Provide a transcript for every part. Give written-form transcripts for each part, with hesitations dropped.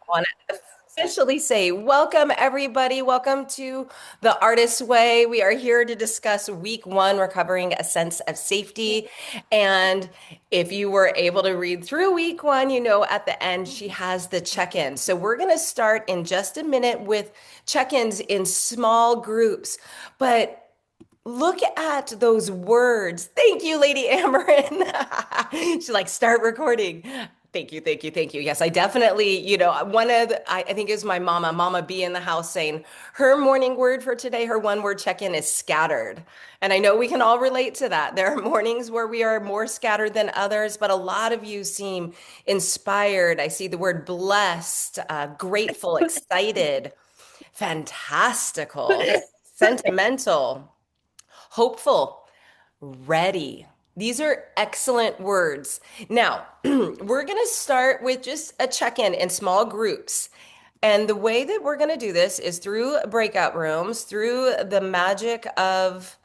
Want to officially say welcome, everybody. Welcome to the Artist's Way. We are here to discuss week one, recovering a sense of safety. And if you were able to read through week one, you know at the end she has the check-in. So we're going to start in just a minute with check-ins in small groups. But look at those words. Thank you, Lady Amarin. She's like, start recording. Thank you, thank you, thank you. Yes, I definitely, one of I think it was my Mama B in the house saying her morning word for today, her one word check-in is scattered. And I know we can all relate to that. There are mornings where we are more scattered than others, but a lot of you seem inspired. I see the word blessed, grateful, excited, fantastical, sentimental, hopeful, ready. These are excellent words. Now, we're going to start with just a check-in in small groups. And the way that we're going to do this is through breakout rooms, through the magic of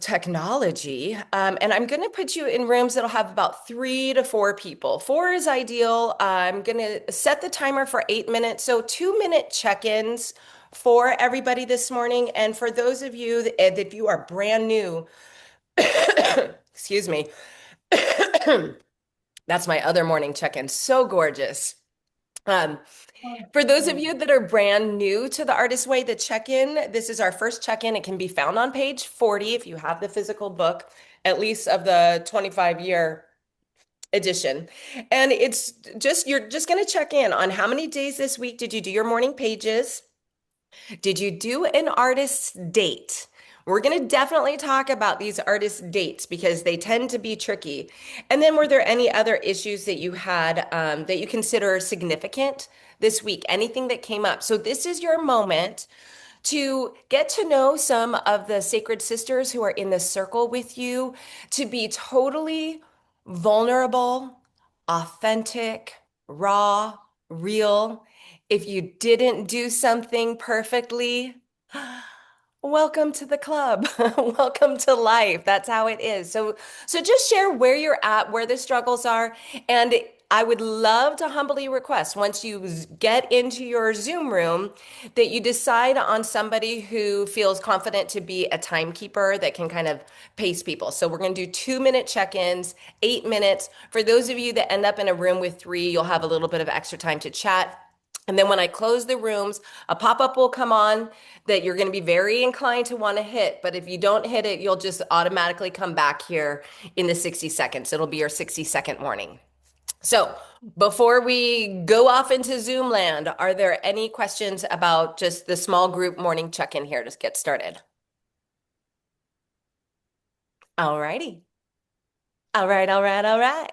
technology. And I'm going to put you in rooms that'll have about 3 to 4 people. Four is ideal. I'm going to set the timer for 8 minutes. So 2 minute check-ins for everybody this morning. And for those of you that if you are brand new, excuse me, that's my other morning check-in. So gorgeous. Um, for those of you that are brand new to the Artist Way, the check-in, this is our first check-in. It can be found on page 40 if you have the physical book, at least of the 25-year edition. And it's just, you're just going to check in on how many days this week did you do your morning pages? Did you do an artist's date? We're going to definitely talk about these artist dates because they tend to be tricky. And then were there any other issues that you had that you consider significant this week? Anything that came up? So this is your moment to get to know some of the sacred sisters who are in the circle with you, to be totally vulnerable, authentic, raw, real. If you didn't do something perfectly, welcome to the club. Welcome to life. That's how it is. So just share where you're at, where the struggles are, and I would love to humbly request once you get into your Zoom room that you decide on somebody who feels confident to be a timekeeper that can kind of pace people. So we're going to do 2 minute check-ins, 8 minutes. For those of you that end up in a room with three, you'll have a little bit of extra time to chat. And then when I close the rooms, a pop-up will come on that you're going to be very inclined to want to hit. But if you don't hit it, you'll just automatically come back here in the 60 seconds. It'll be your 60-second warning. So before we go off into Zoom land, are there any questions about just the small group morning check-in here to get started? All righty. All right, all right, all right.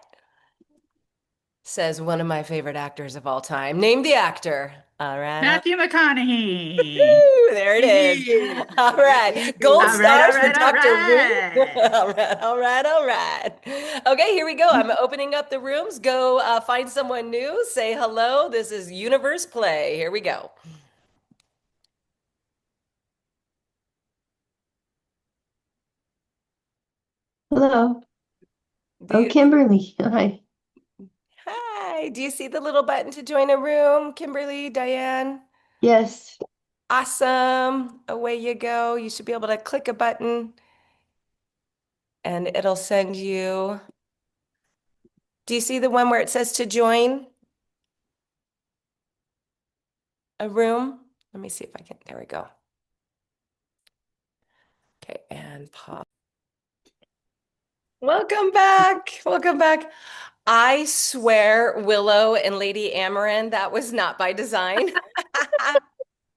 Says one of my favorite actors of all time. Name the actor. All right, all Matthew McConaughey. Woo, there it is. Yeah. All right. Gold All right, stars all for right, all Dr. Wu. right. All right, all right, all right. Okay, here we go. I'm opening up the rooms. Go find someone new. Say hello. This is Universe Play. Here we go. Hello. Do Oh, you, Kimberly. Hi. hi. Do you see the little button to join a room, Kimberly, Diane? Yes. Awesome. Away you go. You should be able to click a button and it'll send you. Do you see the one where it says to join a room? Let me see if I can. There we go. Okay, and pop. Welcome back. Welcome back. I swear, Willow and Lady Amarin, that was not by design.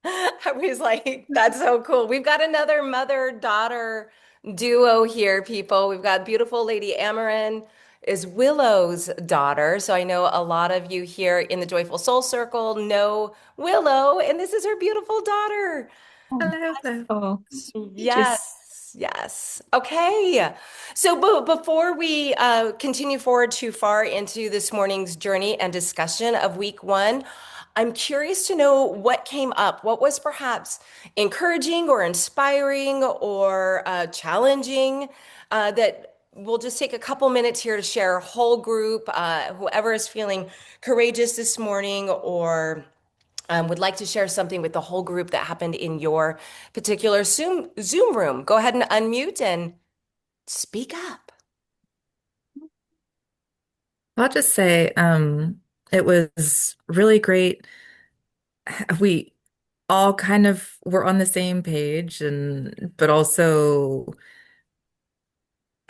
I was like, that's so cool. We've got another mother-daughter duo here, people. We've got beautiful Lady Amarin is Willow's daughter. So I know a lot of you here in the Joyful Soul Circle know Willow, and this is her beautiful daughter. Oh, Hello, hello. oh, just Yes, yes. Okay. So before we continue forward too far into this morning's journey and discussion of week one, I'm curious to know what came up. What was perhaps encouraging or inspiring or challenging that we'll just take a couple minutes here to share whole group, whoever is feeling courageous this morning or would like to share something with the whole group that happened in your particular Zoom room. Go ahead and unmute and speak up. I'll just say, it was really great. We all kind of were on the same page and but also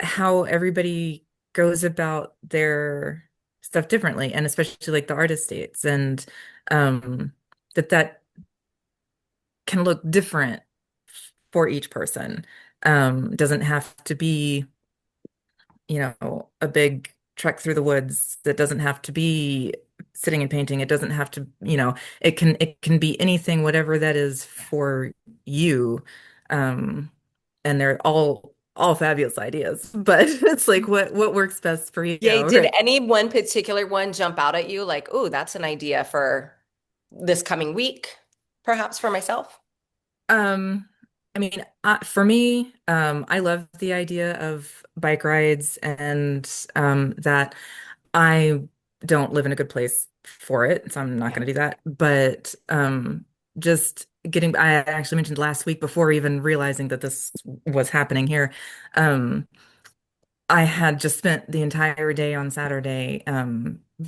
how everybody goes about their stuff differently, and especially like the artist states and that can look different for each person. Doesn't have to be a big trek through the woods. That doesn't have to be sitting and painting. It doesn't have to, it can be anything, whatever that is for you. Um, and they're all fabulous ideas, but it's like what works best for you, Yay, did right? any one particular one jump out at you like, oh, that's an idea for this coming week, perhaps for myself? Um, I mean, for me, I love the idea of bike rides and that I don't live in a good place for it, so I'm not Yeah. going to do that. But just I actually mentioned last week before even realizing that this was happening here. Um, I had just spent the entire day on Saturday,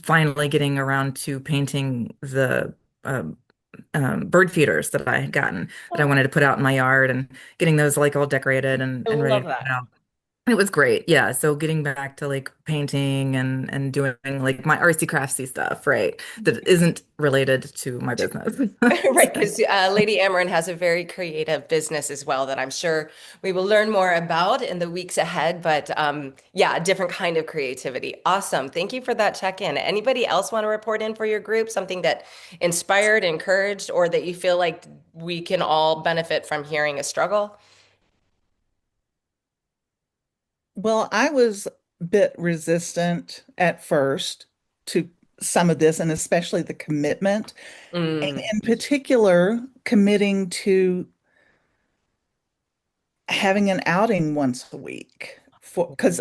finally getting around to painting the um, bird feeders that I had gotten that I Oh, wanted to put out in my yard and getting those like all decorated I and ready love to put that. out. It was great. Yeah. So getting back to like painting and doing like my artsy craftsy stuff, right? That isn't related to my business. Right, because Lady Amarin has a very creative business as well that I'm sure we will learn more about in the weeks ahead. But yeah, a different kind of creativity. Awesome. Thank you for that check-in. Anybody else want to report in for your group? Something that inspired, encouraged, or that you feel like we can all benefit from hearing a struggle? Well, I was a bit resistant at first to some of this, and especially the commitment, and Mm. in particular, committing to having an outing once a week. For because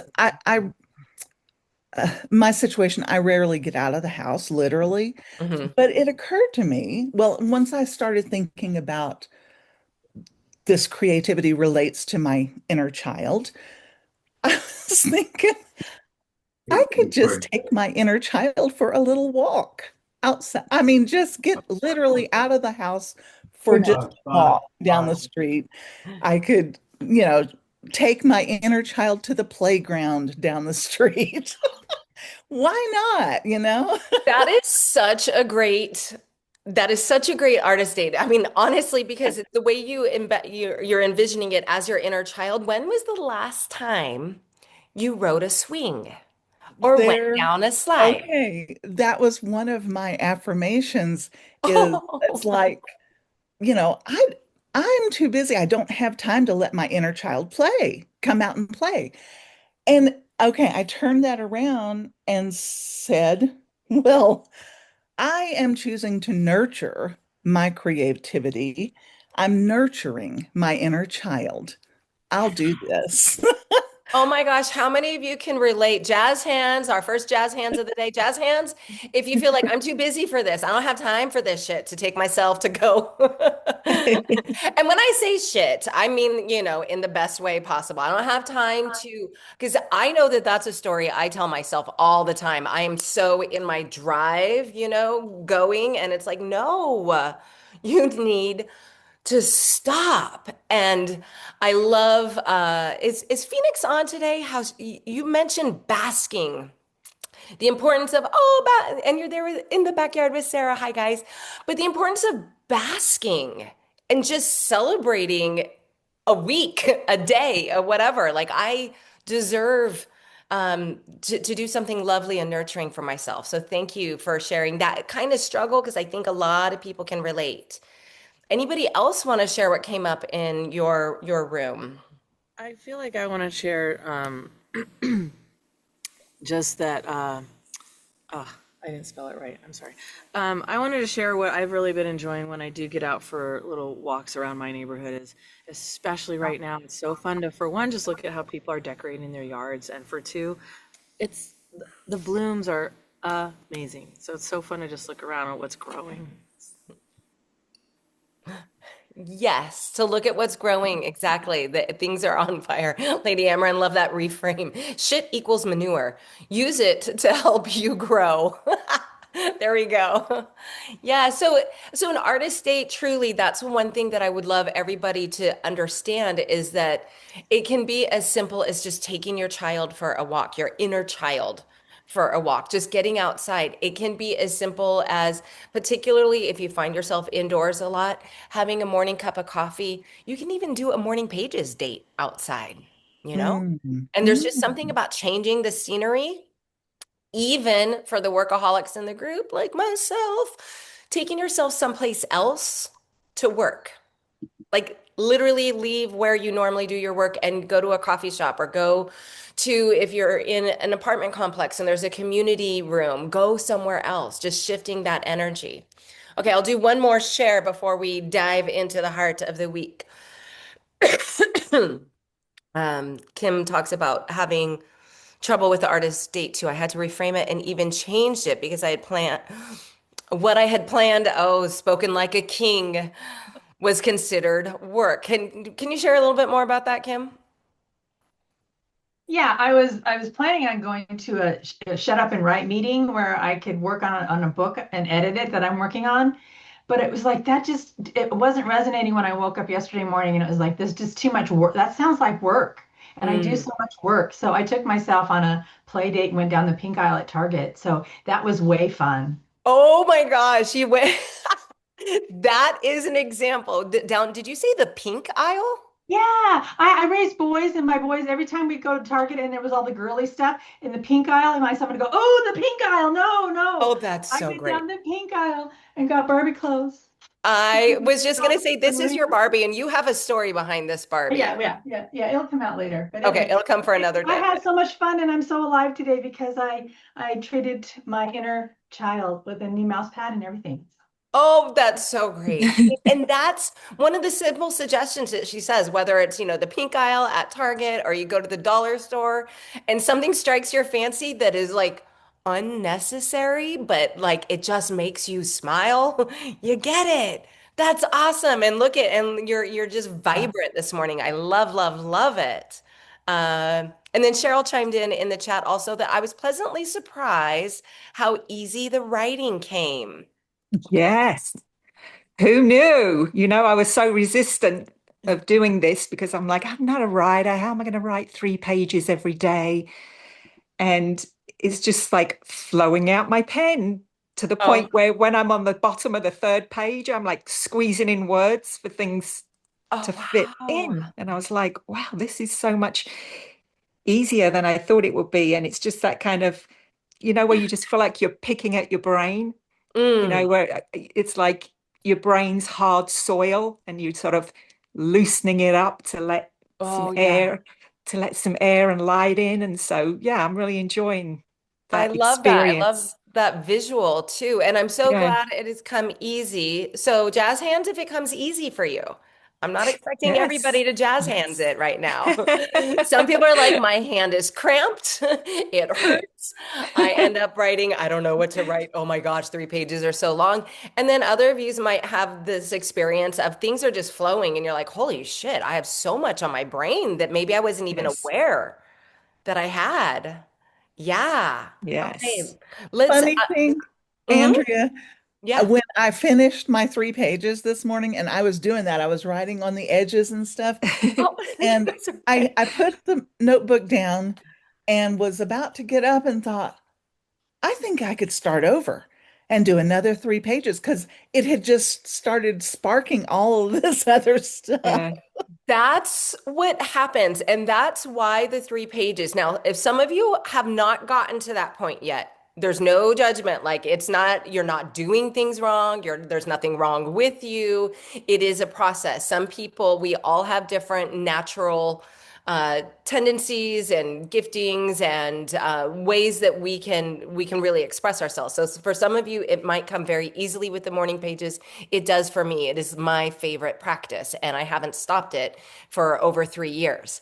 my situation, I rarely get out of the house, literally. Hmm. But it occurred to me, well, once I started thinking about this creativity relates to my inner child, I was thinking, I could just take my inner child for a little walk outside. I mean, just get literally out of the house for Yeah. just a walk down the street. I could, take my inner child to the playground down the street. Why not, That is such a great that is such a great artist date. I mean, honestly, because the way you're envisioning it as your inner child, when was the last time you rode a swing or went There, down a slide? okay, that was one of my affirmations is it's Oh, like, I'm too busy. I don't have time to let my inner child come out and play. And okay, I turned that around and said, well, I am choosing to nurture my creativity. I'm nurturing my inner child. I'll do this. oh my gosh, how many of you can relate? Jazz hands, our first jazz hands of the day, jazz hands. If you feel like I'm too busy for this, I don't have time for this shit to take myself to go. And when I say shit, I mean, in the best way possible. I don't have time to, because I know that that's a story I tell myself all the time. I am so in my drive, going, and it's like, no, you need to stop. And I love is Phoenix on today? How's you mentioned basking, the importance of and you're there in the backyard with Sarah. Hi guys. But the importance of basking and just celebrating a week, a day, or whatever. Like I deserve to do something lovely and nurturing for myself. So thank you for sharing that kind of struggle because I think a lot of people can relate. Anybody else want to share what came up in your room? I feel like I want to share just that. I didn't spell it right. I'm sorry. I wanted to share what I've really been enjoying when I do get out for little walks around my neighborhood is especially right now. It's so fun to, for one, just look at how people are decorating their yards, and for two, it's the blooms are amazing. So it's so fun to just look around at what's growing. Yes, to look at what's growing. Exactly. The things are on fire. Lady Amarin, love that reframe. Shit equals manure. Use it to help you grow. There we go. Yeah, so an artist date, truly, that's one thing that I would love everybody to understand is that it can be as simple as just taking your child for a walk, your inner child for a walk, just getting outside. It can be as simple as, particularly if you find yourself indoors a lot, having a morning cup of coffee. You can even do a morning pages date outside, you know? Mm, And there's just something mm. about changing the scenery, even for the workaholics in the group like myself, taking yourself someplace else to work. Like literally leave where you normally do your work and go to a coffee shop or go to, if you're in an apartment complex and there's a community room, go somewhere else, just shifting that energy. Okay, I'll do one more share before we dive into the heart of the week. Kim talks about having trouble with the artist date too. I had to reframe it and even changed it because I had planned what I had planned. Oh, spoken like a king was considered work. Can you share a little bit more about that, Kim? Yeah, I was planning on going to a shut up and write meeting where I could work on a book and edit it that I'm working on. But it was like that just it wasn't resonating when I woke up yesterday morning and it was like there's just too much work. That sounds like work. And I do Mm. so much work. So I took myself on a play date and went down the pink aisle at Target. So that was way fun. Oh my gosh, you went. That is an example. Did you say the pink aisle? Yeah, I raised boys and my boys every time we go to Target and there was all the girly stuff in the pink aisle and my son would go, "Oh, the pink aisle. No, no." Oh, that's I so went great. down the pink aisle and got Barbie clothes. I was just gonna say, this is Hungry. your Barbie, and you have a story behind this Barbie. Yeah. It'll come out later. But Okay, anyway, it'll come for another I day. had so much fun and I'm so alive today because I treated my inner child with a new mouse pad and everything. Oh, that's so great. And that's one of the simple suggestions that she says, whether it's, the pink aisle at Target or you go to the dollar store and something strikes your fancy that is like unnecessary, but like it just makes you smile, you get it. That's awesome. And look at, and you're just Yeah. vibrant this morning. I love, love, love it. And then Cheryl chimed in the chat also that I was pleasantly surprised how easy the writing came. Yes. Who knew? I was so resistant of doing this because I'm like, I'm not a writer. How am I going to write 3 pages every day? And it's just like flowing out my pen to the Oh, point where when I'm on the bottom of the third page, I'm like squeezing in words for things oh, to fit wow. in. And I was like, wow, this is so much easier than I thought it would be. And it's just that kind of, where you just feel like you're picking at your brain, Mm. where it's like your brain's hard soil and you sort of loosening it up some Oh, yeah. air, to let some air and light in. And so, yeah, I'm really enjoying I that love that. I love experience. that visual too. And I'm so Yeah. glad it has come easy. So, jazz hands if it comes easy for you. I'm not expecting everybody Yes. to jazz hands Yes. it right now. Some people are like, my hand is cramped. It hurts. I end up writing, I don't know what to write. Oh my gosh, 3 pages are so long. And then other of you might have this experience of things are just flowing and you're like, holy shit, I have so much on my brain that maybe I wasn't even Yes. aware that I had. Yeah. Yes. Okay. Let's, Funny thing, mhm. Andrea, Yeah. when I finished my 3 pages this morning and I was doing that, I was writing on the edges and stuff. Oh, And that's I, okay. I put the notebook down and was about to get up and thought, I think I could start over and do another 3 pages because it had just started sparking all of this other stuff. Yeah. That's what happens. And that's why the 3 pages. Now, if some of you have not gotten to that point yet, there's no judgment. Like it's not, you're not doing things wrong. There's nothing wrong with you. It is a process. Some people, we all have different natural tendencies and giftings and ways that we can really express ourselves. So for some of you, it might come very easily with the morning pages. It does for me. It is my favorite practice, and I haven't stopped it for over 3 years.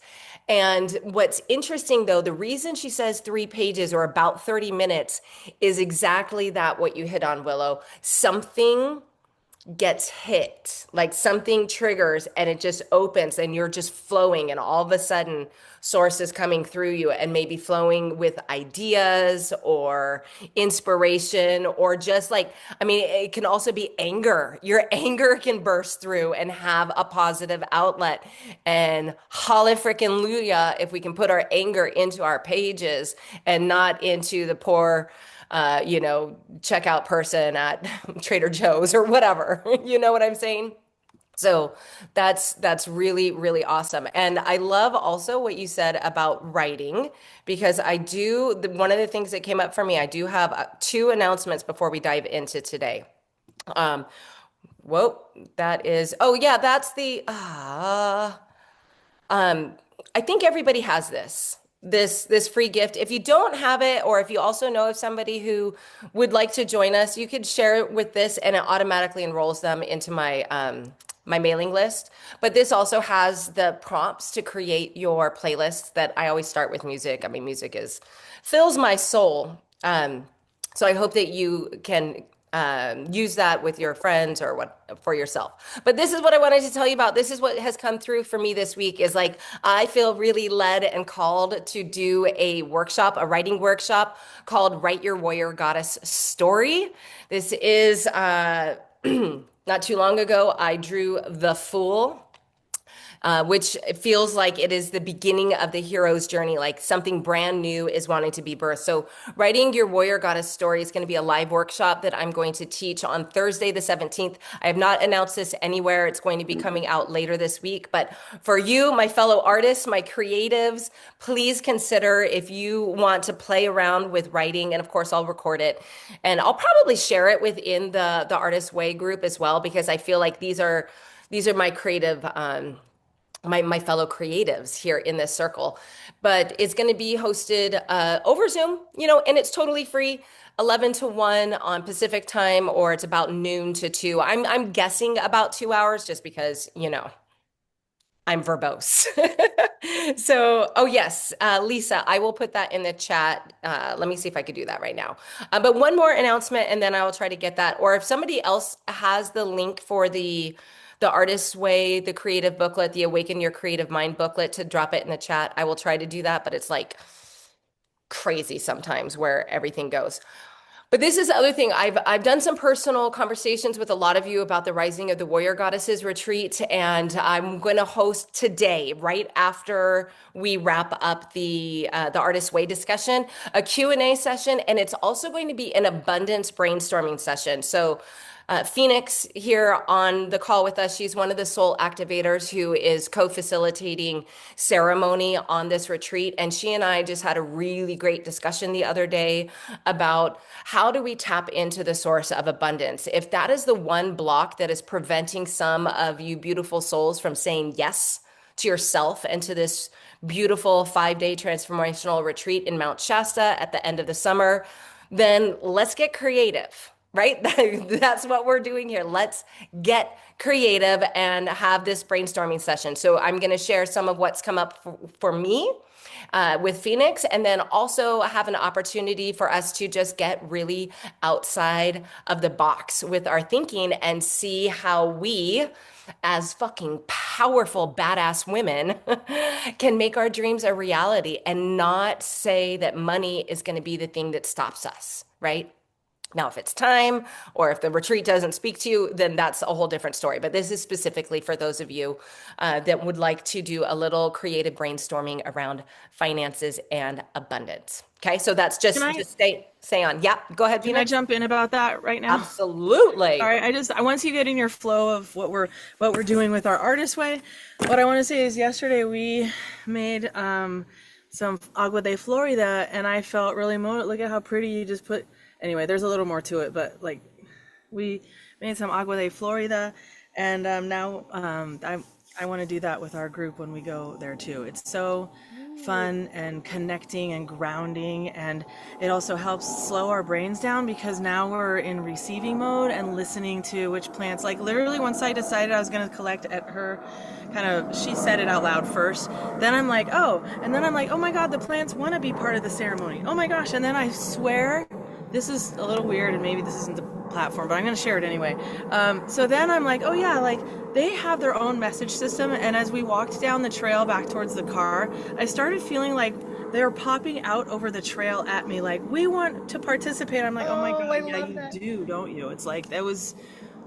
And what's interesting though, the reason she says 3 pages or about 30 minutes is exactly that what you hit on, Willow. Something gets hit, like something triggers and it just opens and you're just flowing, and all of a sudden source is coming through you and maybe flowing with ideas or inspiration, or just like, I mean, it can also be anger. Your anger can burst through and have a positive outlet. And holla frickin' luya if we can put our anger into our pages and not into the poor checkout person at Trader Joe's or whatever. You know what I'm saying? So that's really, really awesome. And I love also what you said about writing, because one of the things that came up for me, I do have two announcements before we dive into today. Um, whoa, oh yeah, that's um, I think everybody has this free gift. If you don't have it, or if you also know of somebody who would like to join us, you could share it with this, and it automatically enrolls them into my mailing list. But this also has the prompts to create your playlists that I always start with music. I mean, music is fills my soul. So I hope that you can use that with your friends or what for yourself. But this is what I wanted to tell you about. This is what has come through for me this week is like I feel really led and called to do a workshop, a writing workshop called Write Your Warrior Goddess Story. This is not too long ago, I drew The Fool, which feels like it is the beginning of the hero's journey, like something brand new is wanting to be birthed. So, writing your warrior goddess story is going to be a live workshop that I'm going to teach on Thursday, the 17th. I have not announced this anywhere. It's going to be coming out later this week. But for you, my fellow artists, my creatives, please consider if you want to play around with writing. And of course, I'll record it and I'll probably share it within the Artist Way group as well, because I feel like these are my creative my fellow creatives here in this circle. But it's going to be hosted over Zoom, and it's totally free. 11 to 1 on Pacific time, or it's about noon to 2. I'm guessing about 2 hours just because, I'm verbose. So, oh yes, Lisa, I will put that in the chat. Let me see if I could do that right now. But one more announcement, and then I will try to get that. Or if somebody else has the link for the Artist's Way, the creative booklet, the Awaken Your Creative Mind booklet, to drop it in the chat, I will try to do that. But it's like crazy sometimes where everything goes. But this is the other thing. I've done some personal conversations with a lot of you about the Rising of the Warrior Goddesses retreat, and I'm going to host today, right after we wrap up the Artist Way discussion, a Q&A session, and it's also going to be an abundance brainstorming session. So Phoenix here on the call with us, she's one of the soul activators who is co-facilitating ceremony on this retreat. And she and I just had a really great discussion the other day about how do we tap into the source of abundance? If that is the one block that is preventing some of you beautiful souls from saying yes to yourself and to this beautiful 5-day transformational retreat in Mount Shasta at the end of the summer, then let's get creative, right? That's what we're doing here. Let's get creative and have this brainstorming session. So I'm going to share some of what's come up for me with Phoenix, and then also have an opportunity for us to just get really outside of the box with our thinking and see how we, as fucking powerful, badass women, can make our dreams a reality and not say that money is going to be the thing that stops us, right? Now, if it's time or if the retreat doesn't speak to you, then that's a whole different story. But this is specifically for those of you that would like to do a little creative brainstorming around finances and abundance. Okay, so that's Can I just stay on. Yeah, go ahead, can I Phoenix. jump in about that right now? Absolutely. All right, I once you get in your flow of what we're doing with our Artist Way, what I want to say is yesterday we made some agua de Florida, and I felt really look at how pretty you just put. Anyway, there's a little more to it, but like we made some agua de Florida, and now I want to do that with our group when we go there too. It's so fun and connecting and grounding, and it also helps slow our brains down because now we're in receiving mode and listening to which plants. Like literally, once I decided I was going to collect at her, kind of, she said it out loud first. Then I'm like, oh, and then I'm like, oh my God, the plants want to be part of the ceremony. Oh my gosh, and then I swear this is a little weird and maybe this isn't the platform, but I'm going to share it anyway. So then I'm like, oh yeah, like they have their own message system. And as we walked down the trail back towards the car, I started feeling like they were popping out over the trail at me, like, we want to participate. I'm like, oh my Oh, I God, yeah, love you that. do, don't you? It's like, it was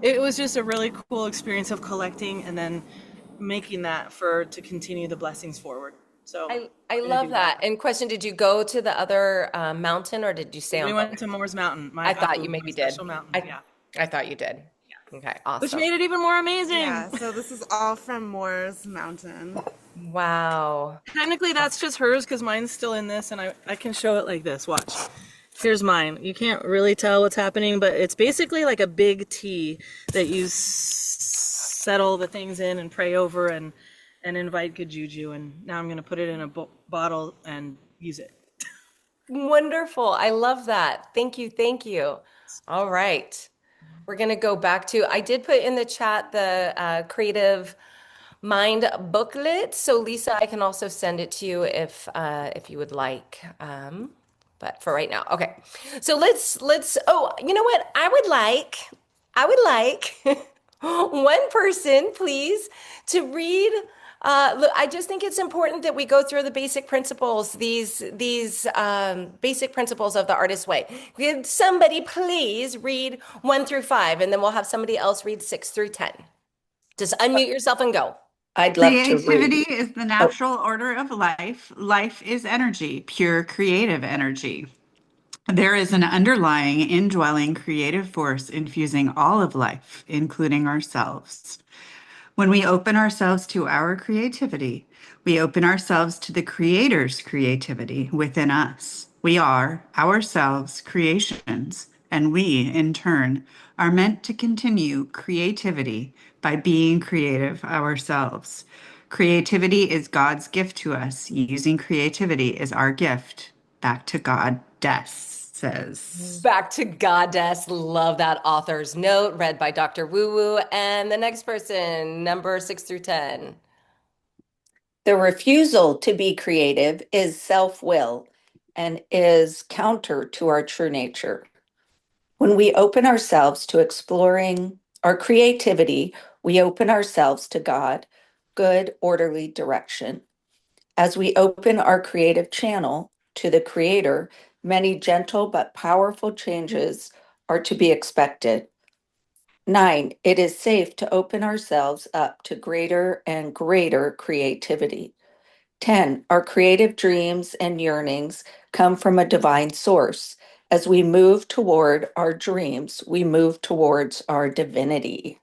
just a really cool experience of collecting and then making that to continue the blessings forward. So I we're going to love do that. that. And question, did you go to the other mountain or did you stay We on went both? to Moore's Mountain, I my thought you my maybe did. special mountain. I Yeah. I thought you did. Okay, Which awesome. made it even more amazing. Yeah, so this is all from Moore's Mountain. Wow. Technically, that's just hers because mine's still in this, and I can show it like this. Watch. Here's mine. You can't really tell what's happening, but it's basically like a big T that you settle the things in and pray over and invite good juju. And now I'm going to put it in a bottle and use it. Wonderful. I love that. Thank you. Thank you. All right. We're going to go back to, I did put in the chat the Creative Mind booklet. So Lisa, I can also send it to you if you would like. But for right now, okay. So let's. Oh, you know what? I would like one person, please, to read. Look, I just think it's important that we go through the basic principles, these basic principles of the artist way. Could somebody please read 1 through 5, and then we'll have somebody else read 6 through 10. Just unmute yourself and go. I'd love to Creativity read. is the Oh, natural order of life. Life is energy, pure creative energy. There is an underlying, indwelling creative force infusing all of life, including ourselves. When we open ourselves to our creativity, we open ourselves to the Creator's creativity within us. We are ourselves creations, and we, in turn, are meant to continue creativity by being creative ourselves. Creativity is God's gift to us. Using creativity is our gift back to God. Des says. Back to Goddess. Love that author's note, read by Dr. Woo Woo. And the next person, number 6 through 10. the refusal to be creative is self-will and is counter to our true nature. When we open ourselves to exploring our creativity, we open ourselves to God, good, orderly direction. As we open our creative channel to the Creator, many gentle but powerful changes are to be expected. 9, it is safe to open ourselves up to greater and greater creativity. 10, our creative dreams and yearnings come from a divine source. As we move toward our dreams, we move towards our divinity.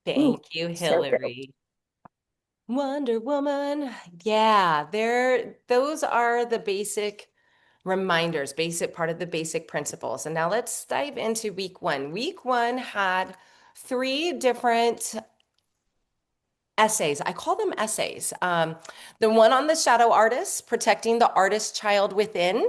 Ooh, Thank you, so good. Hillary. Wonder Woman. Yeah, those are the basic reminders, basic part of the basic principles. And now let's dive into week 1. Week 1 had 3 different essays. I call them essays. The one on the shadow artist, protecting the artist child within.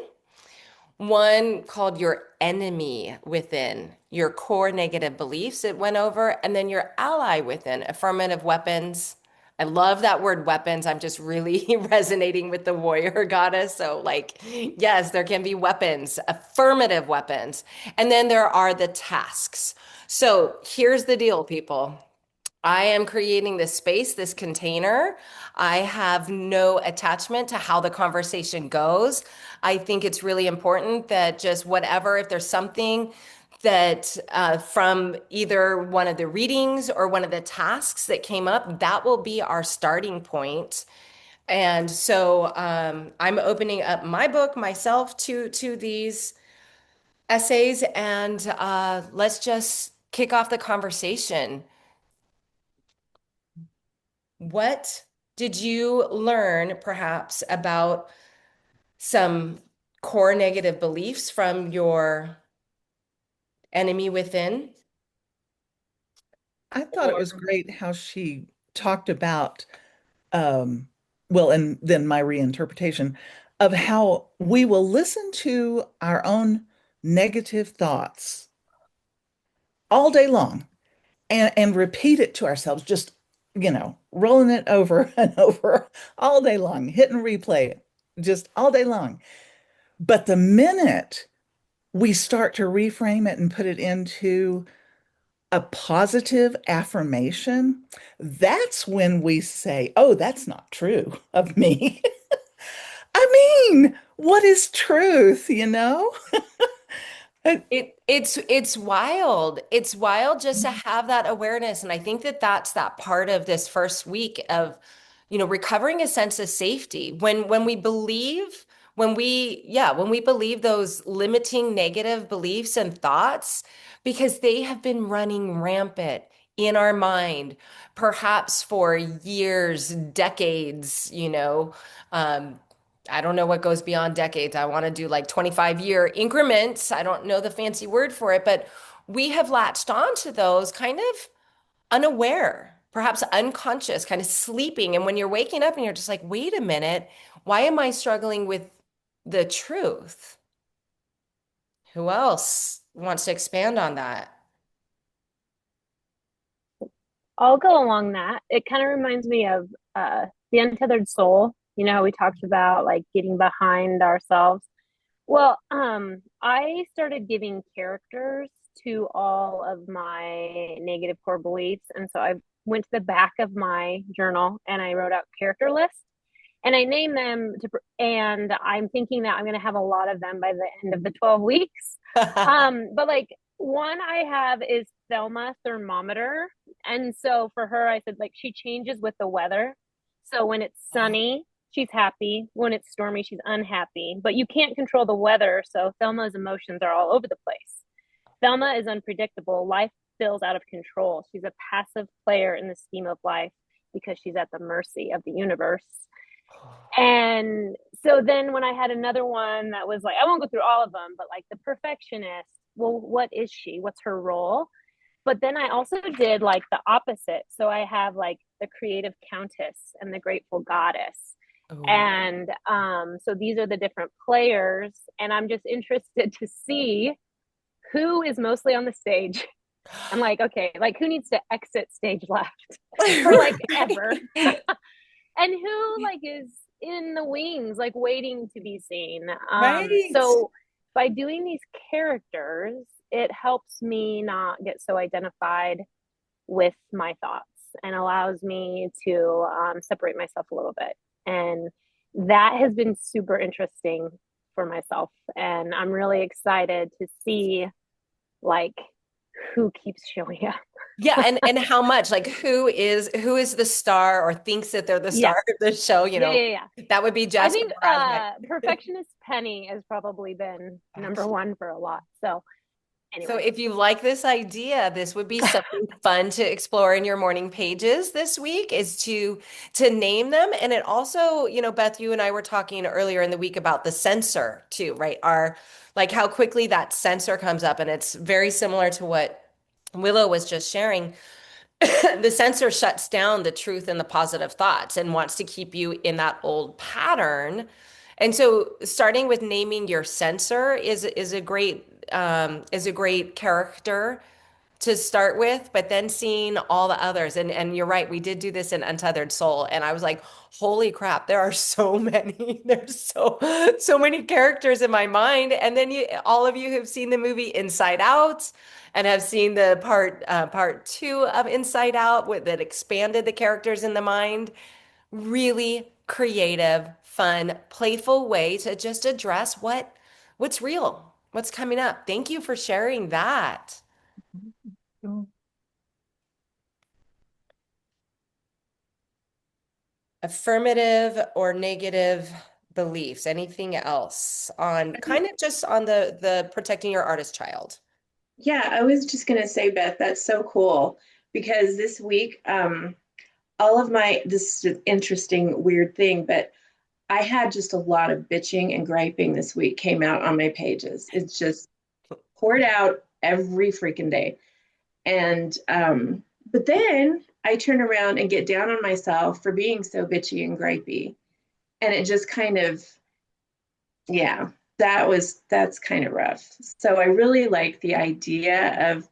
One called Your Enemy Within, your core negative beliefs, it went over, and then your ally within, affirmative weapons. I love that word weapons. I'm just really resonating with the warrior goddess. So, like, yes, there can be weapons, affirmative weapons. And then there are the tasks. So, here's the deal, people. I am creating this space, this container. I have no attachment to how the conversation goes. I think it's really important that just whatever, if there's something that from either one of the readings or one of the tasks that came up, that will be our starting point. And so I'm opening up my book myself to these essays, and let's just kick off the conversation. What did you learn perhaps about some core negative beliefs from your enemy within? I thought it Or was great how she talked about, um, well, and then my reinterpretation of how we will listen to our own negative thoughts all day long and repeat it to ourselves, just, rolling it over and over all day long, hit and replay it just all day long. But the minute we start to reframe it and put it into a positive affirmation, that's when we say, oh, that's not true of me. I mean, what is truth, you know? It's wild. It's wild just to have that awareness. And I think that that's that part of this first week of, recovering a sense of safety. When we believe, when we believe those limiting negative beliefs and thoughts, because they have been running rampant in our mind, perhaps for years, decades, um, I don't know what goes beyond decades. I want to do like 25-year increments. I don't know the fancy word for it, but we have latched onto those kind of unaware, perhaps unconscious, kind of sleeping. And when you're waking up and you're just like, wait a minute, why am I struggling with the truth? Who else wants to expand on that? I'll go along that. It kind of reminds me of the untethered soul. You know how we talked about like getting behind ourselves. Well, I started giving characters to all of my negative core beliefs, and so I went to the back of my journal and I wrote out character lists and I named them and I'm thinking that I'm going to have a lot of them by the end of the 12 weeks. But like one I have is Thelma thermometer. And so for her, I said like she changes with the weather. So when it's sunny, she's happy. When it's stormy, she's unhappy. But you can't control the weather. So Thelma's emotions are all over the place. Thelma is unpredictable. Life feels out of control. She's a passive player in the scheme of life because she's at the mercy of the universe. And so then when I had another one that was like, I won't go through all of them, but like the perfectionist, well, what is she? What's her role? But then I also did like the opposite. So I have like the creative countess and the grateful goddess. Oh. And so these are the different players. And I'm just interested to see who is mostly on the stage. I'm like, okay, like who needs to exit stage left for like ever? And who like is in the wings, like waiting to be seen. Right. So by doing these characters, it helps me not get so identified with my thoughts and allows me to separate myself a little bit. And that has been super interesting for myself. And I'm really excited to see like who keeps showing up. Yeah, and how much? Like who is the star or thinks that they're the star Yes. of the show, Yeah. that would be I Jasper think Razak. perfectionist Penny has probably been number one for a lot. So So anyway. if you like this idea, this would be something fun to explore in your morning pages this week is to name them. And it also, Beth, you and I were talking earlier in the week about the sensor too, right? Our like how quickly that sensor comes up. And it's very similar to what Willow was just sharing. The sensor shuts down the truth and the positive thoughts and wants to keep you in that old pattern. And so starting with naming your sensor is a great character to start with, but then seeing all the others. And you're right, we did do this in Untethered Soul. And I was like, holy crap, there are so many. There's so many characters in my mind. And then all of you who've seen the movie Inside Out and have seen the part two of Inside Out that expanded the characters in the mind. Really creative, fun, playful way to just address what's real, what's coming up. Thank you for sharing that. Affirmative or negative beliefs, anything else on kind of just on the protecting your artist child? Yeah, I was just gonna say, Beth, that's so cool because this week, all of my this is an interesting, weird thing, but I had just a lot of bitching and griping this week came out on my pages. It's just poured out every freaking day. And but then I turn around and get down on myself for being so bitchy and gripey. And it just kind of, yeah, that's kind of rough. So I really like the idea of,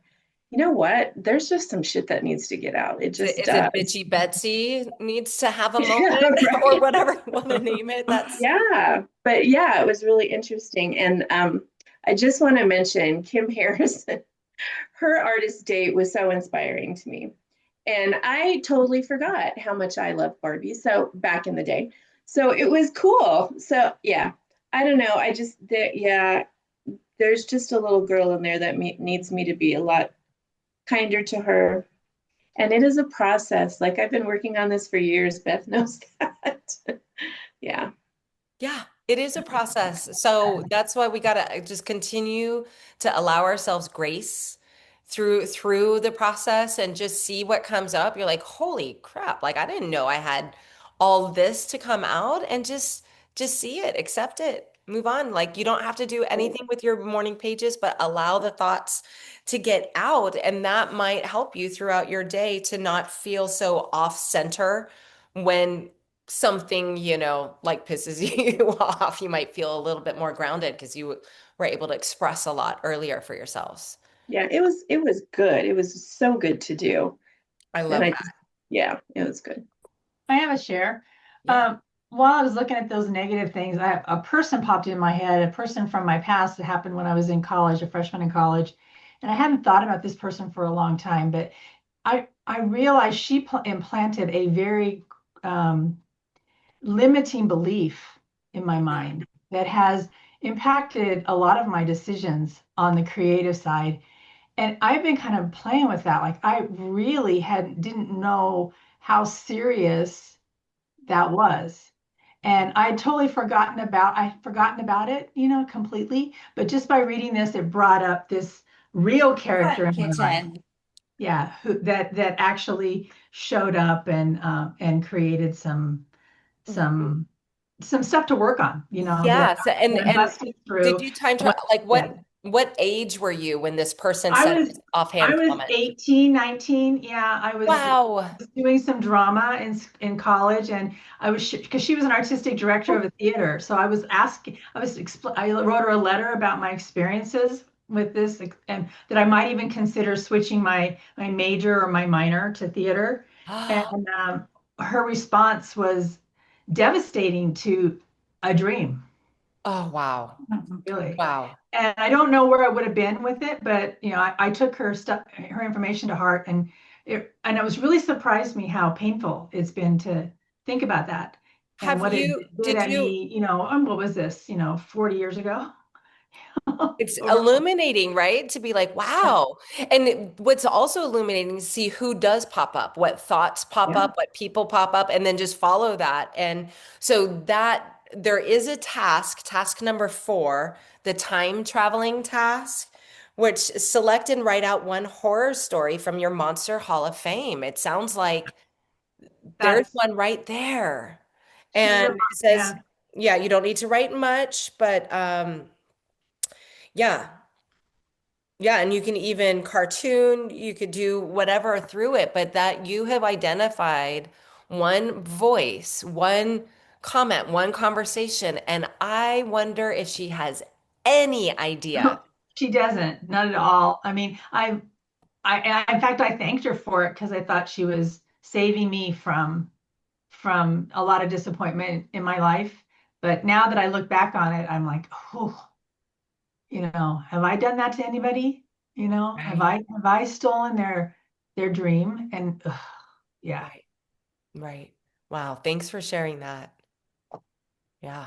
you know what? There's just some shit that needs to get out. It just Is it does. Bitchy Betsy needs to have a Yeah, moment or right. whatever you want to name it? That's Yeah, but yeah, it was really interesting. And I just want to mention Kim Harrison. Her artist date was so inspiring to me. And I totally forgot how much I loved Barbie. So back in the day. So it was cool. So yeah, I don't know. Yeah, there's just a little girl in there that needs me to be a lot kinder to her. And it is a process. Like I've been working on this for years. Beth knows that. Yeah. yeah, it is a process. So that's why we gotta just continue to allow ourselves grace through the process and just see what comes up. You're like, holy crap, like I didn't know I had all this to come out and just see it, accept it, move on. Like you don't have to do anything with your morning pages, but allow the thoughts to get out. And that might help you throughout your day to not feel so off center when something, like pisses you off. You might feel a little bit more grounded because you were able to express a lot earlier for yourselves. Yeah, it was good. It was so good to do. I And love I that. just yeah, it was good. I have a share. Yeah. While I was looking at those negative things, a person popped in my head, a person from my past that happened when I was in college, a freshman in college. And I hadn't thought about this person for a long time, but I realized she implanted a very um, limiting belief in my mind that has impacted a lot of my decisions on the creative side. And I've been kind of playing with that. Like I really didn't know how serious that was. And I'd forgotten about it, completely. But just by reading this, it brought up this real character in my life. Kitchen. Yeah, that actually showed up and created some some stuff to work on, Yeah. So, that I and busted did through. you time And travel? Like what age were you when this person I said was this I offhand was comment? 18, 19. Yeah, I was Wow. doing some drama in college, and I was because she was an artistic director of a theater. So I wrote her a letter about my experiences with this, and that I might even consider switching my major or my minor to theater. And her response was devastating to a dream. Oh, wow. Really. Wow. And I don't know where I would have been with it, but I took her information to heart, and it was really surprised me how painful it's been to think about that and Have what it you, did did at you, me, what was this, 40 years ago? it's Over. illuminating, right? To be like, wow. And what's also illuminating is see who does pop up, what thoughts pop Yeah. up, what people pop up, and then just follow that. And so that there is a task number 4, the time traveling task, which select and write out one horror story from your Monster Hall of Fame. It sounds like there's That's one right there. she's a And it says, yeah. yeah, you don't need to write much, but yeah. Yeah, and you can even cartoon, you could do whatever through it, but that you have identified one voice, one comment, one conversation, and I wonder if she has any idea. She doesn't, not at all. I mean, in fact, I thanked her for it because I thought she was saving me from a lot of disappointment in my life. But now that I look back on it, I'm like, oh, have I done that to anybody? Have Right, I stolen their dream? And ugh, yeah. right, right. Wow, thanks for sharing that. Yeah.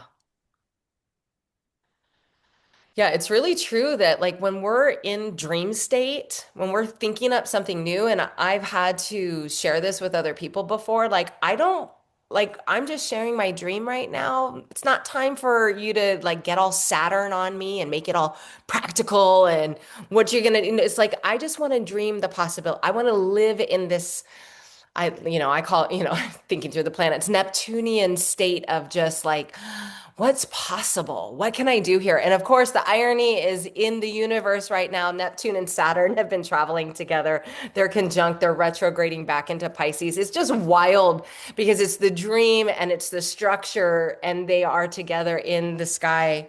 Yeah, it's really true that like when we're in dream state, when we're thinking up something new, and I've had to share this with other people before, like I don't like I'm just sharing my dream right now. It's not time for you to like get all Saturn on me and make it all practical and what you're gonna, it's like I just want to dream the possibility. I want to live in this I call, thinking through the planets, Neptunian state of just like, what's possible? What can I do here? And of course, the irony is in the universe right now, Neptune and Saturn have been traveling together. They're conjunct, they're retrograding back into Pisces. It's just wild because it's the dream and it's the structure, and they are together in the sky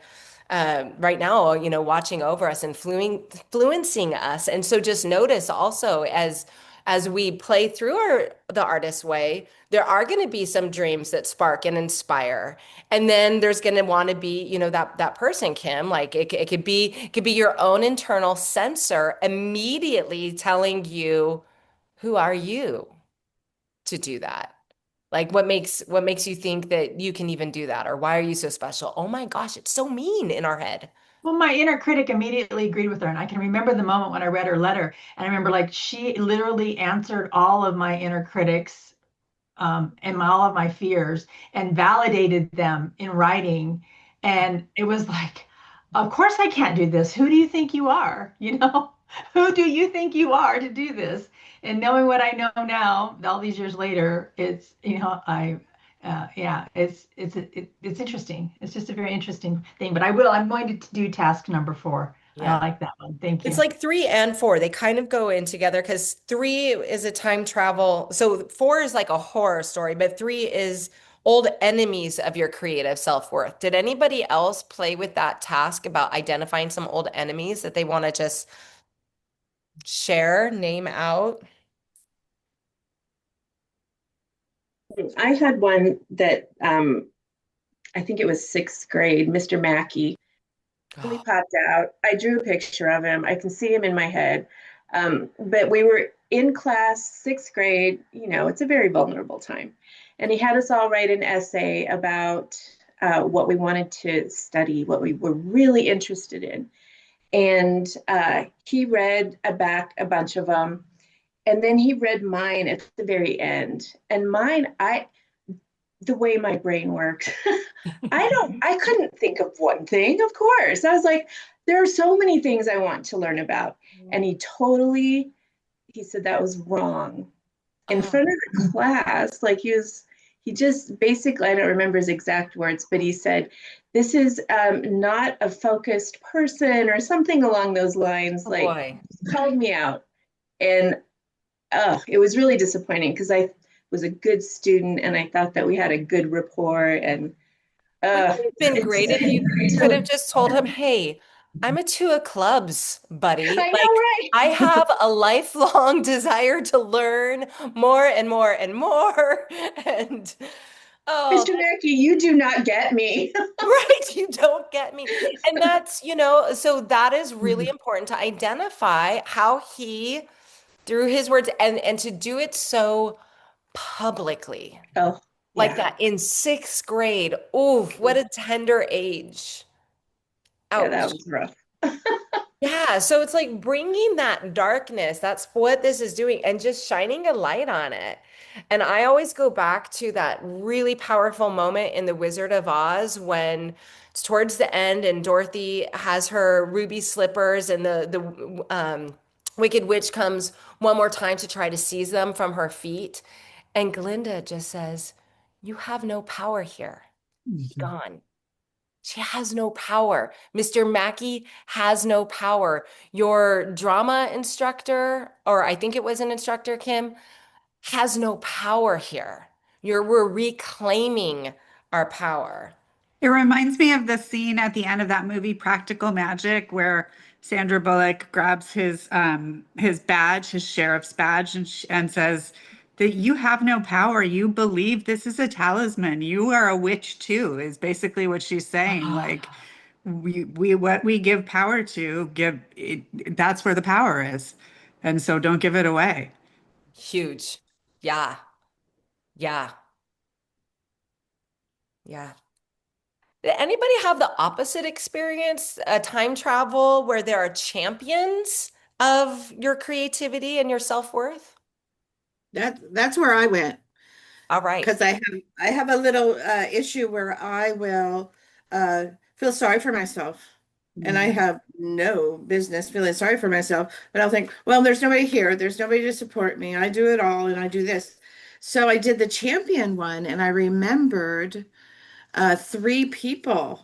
right now, watching over us and influencing us. And so just notice also as we play through the artist way, there are going to be some dreams that spark and inspire. And then there's going to want to be, that person, Kim, like it could be your own internal sensor immediately telling you, who are you to do that? Like what makes you think that you can even do that? Or why are you so special? Oh my gosh, it's so mean in our head. Well, my inner critic immediately agreed with her. And I can remember the moment when I read her letter. And I remember like she literally answered all of my inner critics and all of my fears and validated them in writing. And it was like, of course I can't do this. Who do you think you are? Who do you think you are to do this? And knowing what I know now, all these years later, yeah, it's interesting. It's just a very interesting thing. But I'm going to do task number 4. I Yeah. like that one. Thank It's you. like 3 and 4. They kind of go in together because 3 is a time travel. So 4 is like a horror story, but 3 is old enemies of your creative self-worth. Did anybody else play with that task about identifying some old enemies that they want to just share, name out? I had one that I think it was sixth grade, Mr. Mackey. Really Oh, popped out. I drew a picture of him. I can see him in my head. But we were in class, sixth grade. It's a very vulnerable time. And he had us all write an essay about what we wanted to study, what we were really interested in. And he read back a bunch of them. And then he read mine at the very end. And mine, the way my brain works, I couldn't think of one thing, of course. I was like, there are so many things I want to learn about. And he said that was wrong in oh, front of the class. Like he just basically, I don't remember his exact words, but he said, this is not a focused person or something along those lines, oh like boy. called me out. And it was really disappointing because I was a good student and I thought that we had a good rapport. And Wouldn't uh, it have been it's great if you could have just told him, hey, I'm a 2 of clubs, buddy. I know, Like, right? I have a lifelong desire to learn more and more and more. And oh, Mr. Mackey, you do not get me. right, you don't get me. And so that is really important to identify how he, through his words, and to do it so publicly, Oh, like yeah. that in sixth grade. Ooh, what a tender age. Yeah, that Ouch. was rough. Yeah, so it's like bringing that darkness. That's what this is doing, and just shining a light on it. And I always go back to that really powerful moment in The Wizard of Oz when it's towards the end and Dorothy has her ruby slippers and the Wicked Witch comes one more time to try to seize them from her feet. And Glinda just says, "You have no power here. Be gone." She has no power. Mr. Mackey has no power. Your drama instructor, or I think it was an instructor, Kim, has no power here. We're reclaiming our power. It reminds me of the scene at the end of that movie, Practical Magic, where Sandra Bullock grabs his badge, his sheriff's badge, and says that you have no power. You believe this is a talisman. You are a witch too, is basically what she's saying. Like Ah, we what we give power to, give it, that's where the power is. And so don't give it away. huge. Yeah, yeah, yeah. Did anybody have the opposite experience, a time travel where there are champions of your creativity and your self-worth? That's where I went All right. because I have a little issue where I will uh, feel sorry for myself, and I Mm. have no business feeling sorry for myself. But I'll think, well, there's nobody here, there's nobody to support me. I do it all, and I do this. So I did the champion one, and I remembered three people.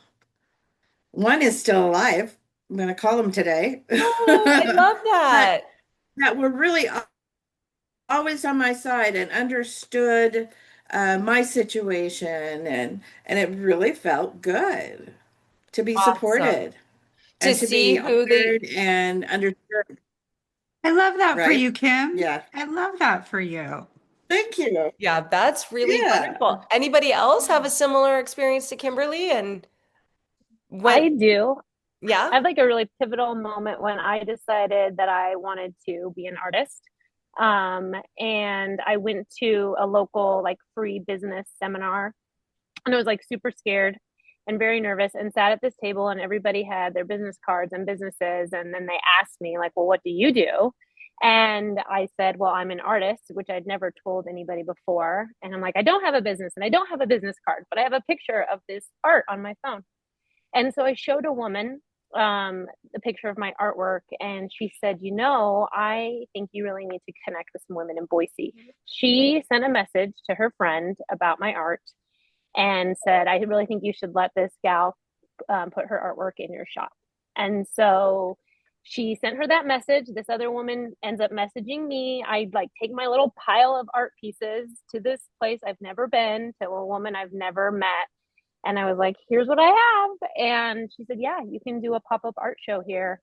One is still alive. I'm going to call him today. Oh, I love But that. that were really always on my side and understood my situation, and it really felt good to be Awesome. supported To and to see be who they, honored and understood, I love that for right? you, Kim. Yeah. I love that for you. Thank you. yeah, that's really Yeah. wonderful. Anybody else have a similar experience to Kimberly and I went, do. I yeah? have like a really pivotal moment when I decided that I wanted to be an artist. And I went to a local like free business seminar, and I was like super scared and very nervous and sat at this table, and everybody had their business cards and businesses, and then they asked me like, well, what do you do? And I said, well, I'm an artist, which I'd never told anybody before. And I'm like, I don't have a business and I don't have a business card, but I have a picture of this art on my phone. And so I showed a woman the picture of my artwork, and she said, you know, I think you really need to connect with some women in Boise. She sent a message to her friend about my art and said, I really think you should let this gal put her artwork in your shop. And so she sent her that message. This other woman ends up messaging me. I like take my little pile of art pieces to this place I've never been, to a woman I've never met. And I was like, here's what I have. And she said, yeah, you can do a pop up art show here.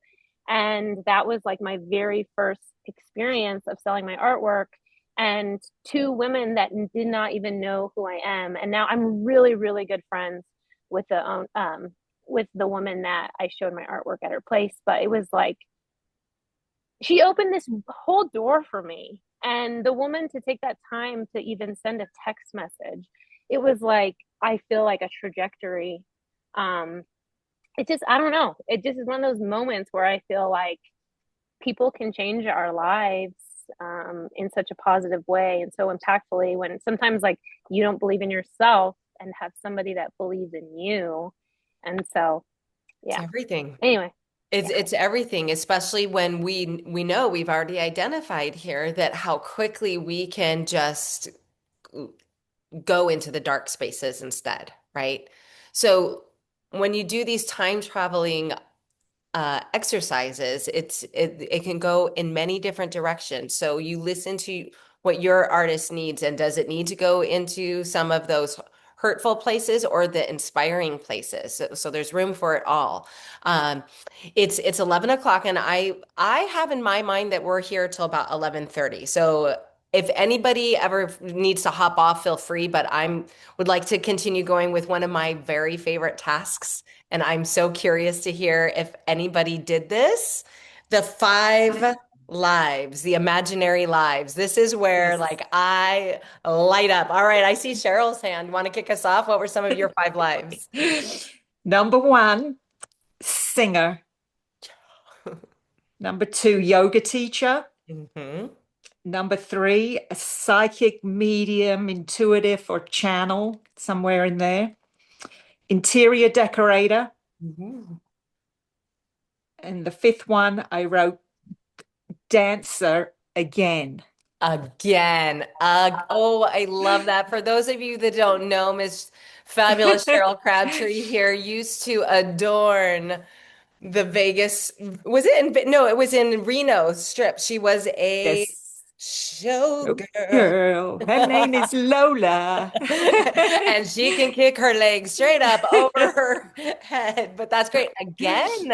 And that was like my very first experience of selling my artwork. And two women that did not even know who I am. And now I'm really, really good friends with the woman that I showed my artwork at her place. But it was like she opened this whole door for me. And the woman to take that time to even send a text message, it was like, I feel like a trajectory. Um, it just, I don't know. It just is one of those moments where I feel like people can change our lives in such a positive way and so impactfully when sometimes like you don't believe in yourself and have somebody that believes in you. And so, It's yeah. everything. Anyway, It's yeah. it's everything, especially when we know we've already identified here that how quickly we can just go into the dark spaces instead, right? So when you do these time traveling exercises, it can go in many different directions. So you listen to what your artist needs, and does it need to go into some of those hurtful places or the inspiring places? So there's room for it all. Um, it's 11 o'clock, and I have in my mind that we're here till about 11:30. So if anybody ever needs to hop off, feel free. But I'm would like to continue going with one of my very favorite tasks, and I'm so curious to hear if anybody did this. The 5 lives, the imaginary lives. This is where Yes. like I light up. All right, I see Cheryl's hand. Want to kick us off? What were some of your 5 lives? Number one, singer. Number two, yoga teacher. Hmm. Number three, a psychic medium, intuitive, or channel, somewhere in there. Interior decorator. Hmm. And the fifth one, I wrote dancer again. Again. Oh, I love that. For those of you that don't know, Miss Fabulous Cheryl Crabtree here used to adorn the Vegas. Was it in, no, it was in Reno Strip. She was a Yes. Oh, showgirl. girl. Her name is Lola. And she can kick her legs straight up over her head. But that's great. Again.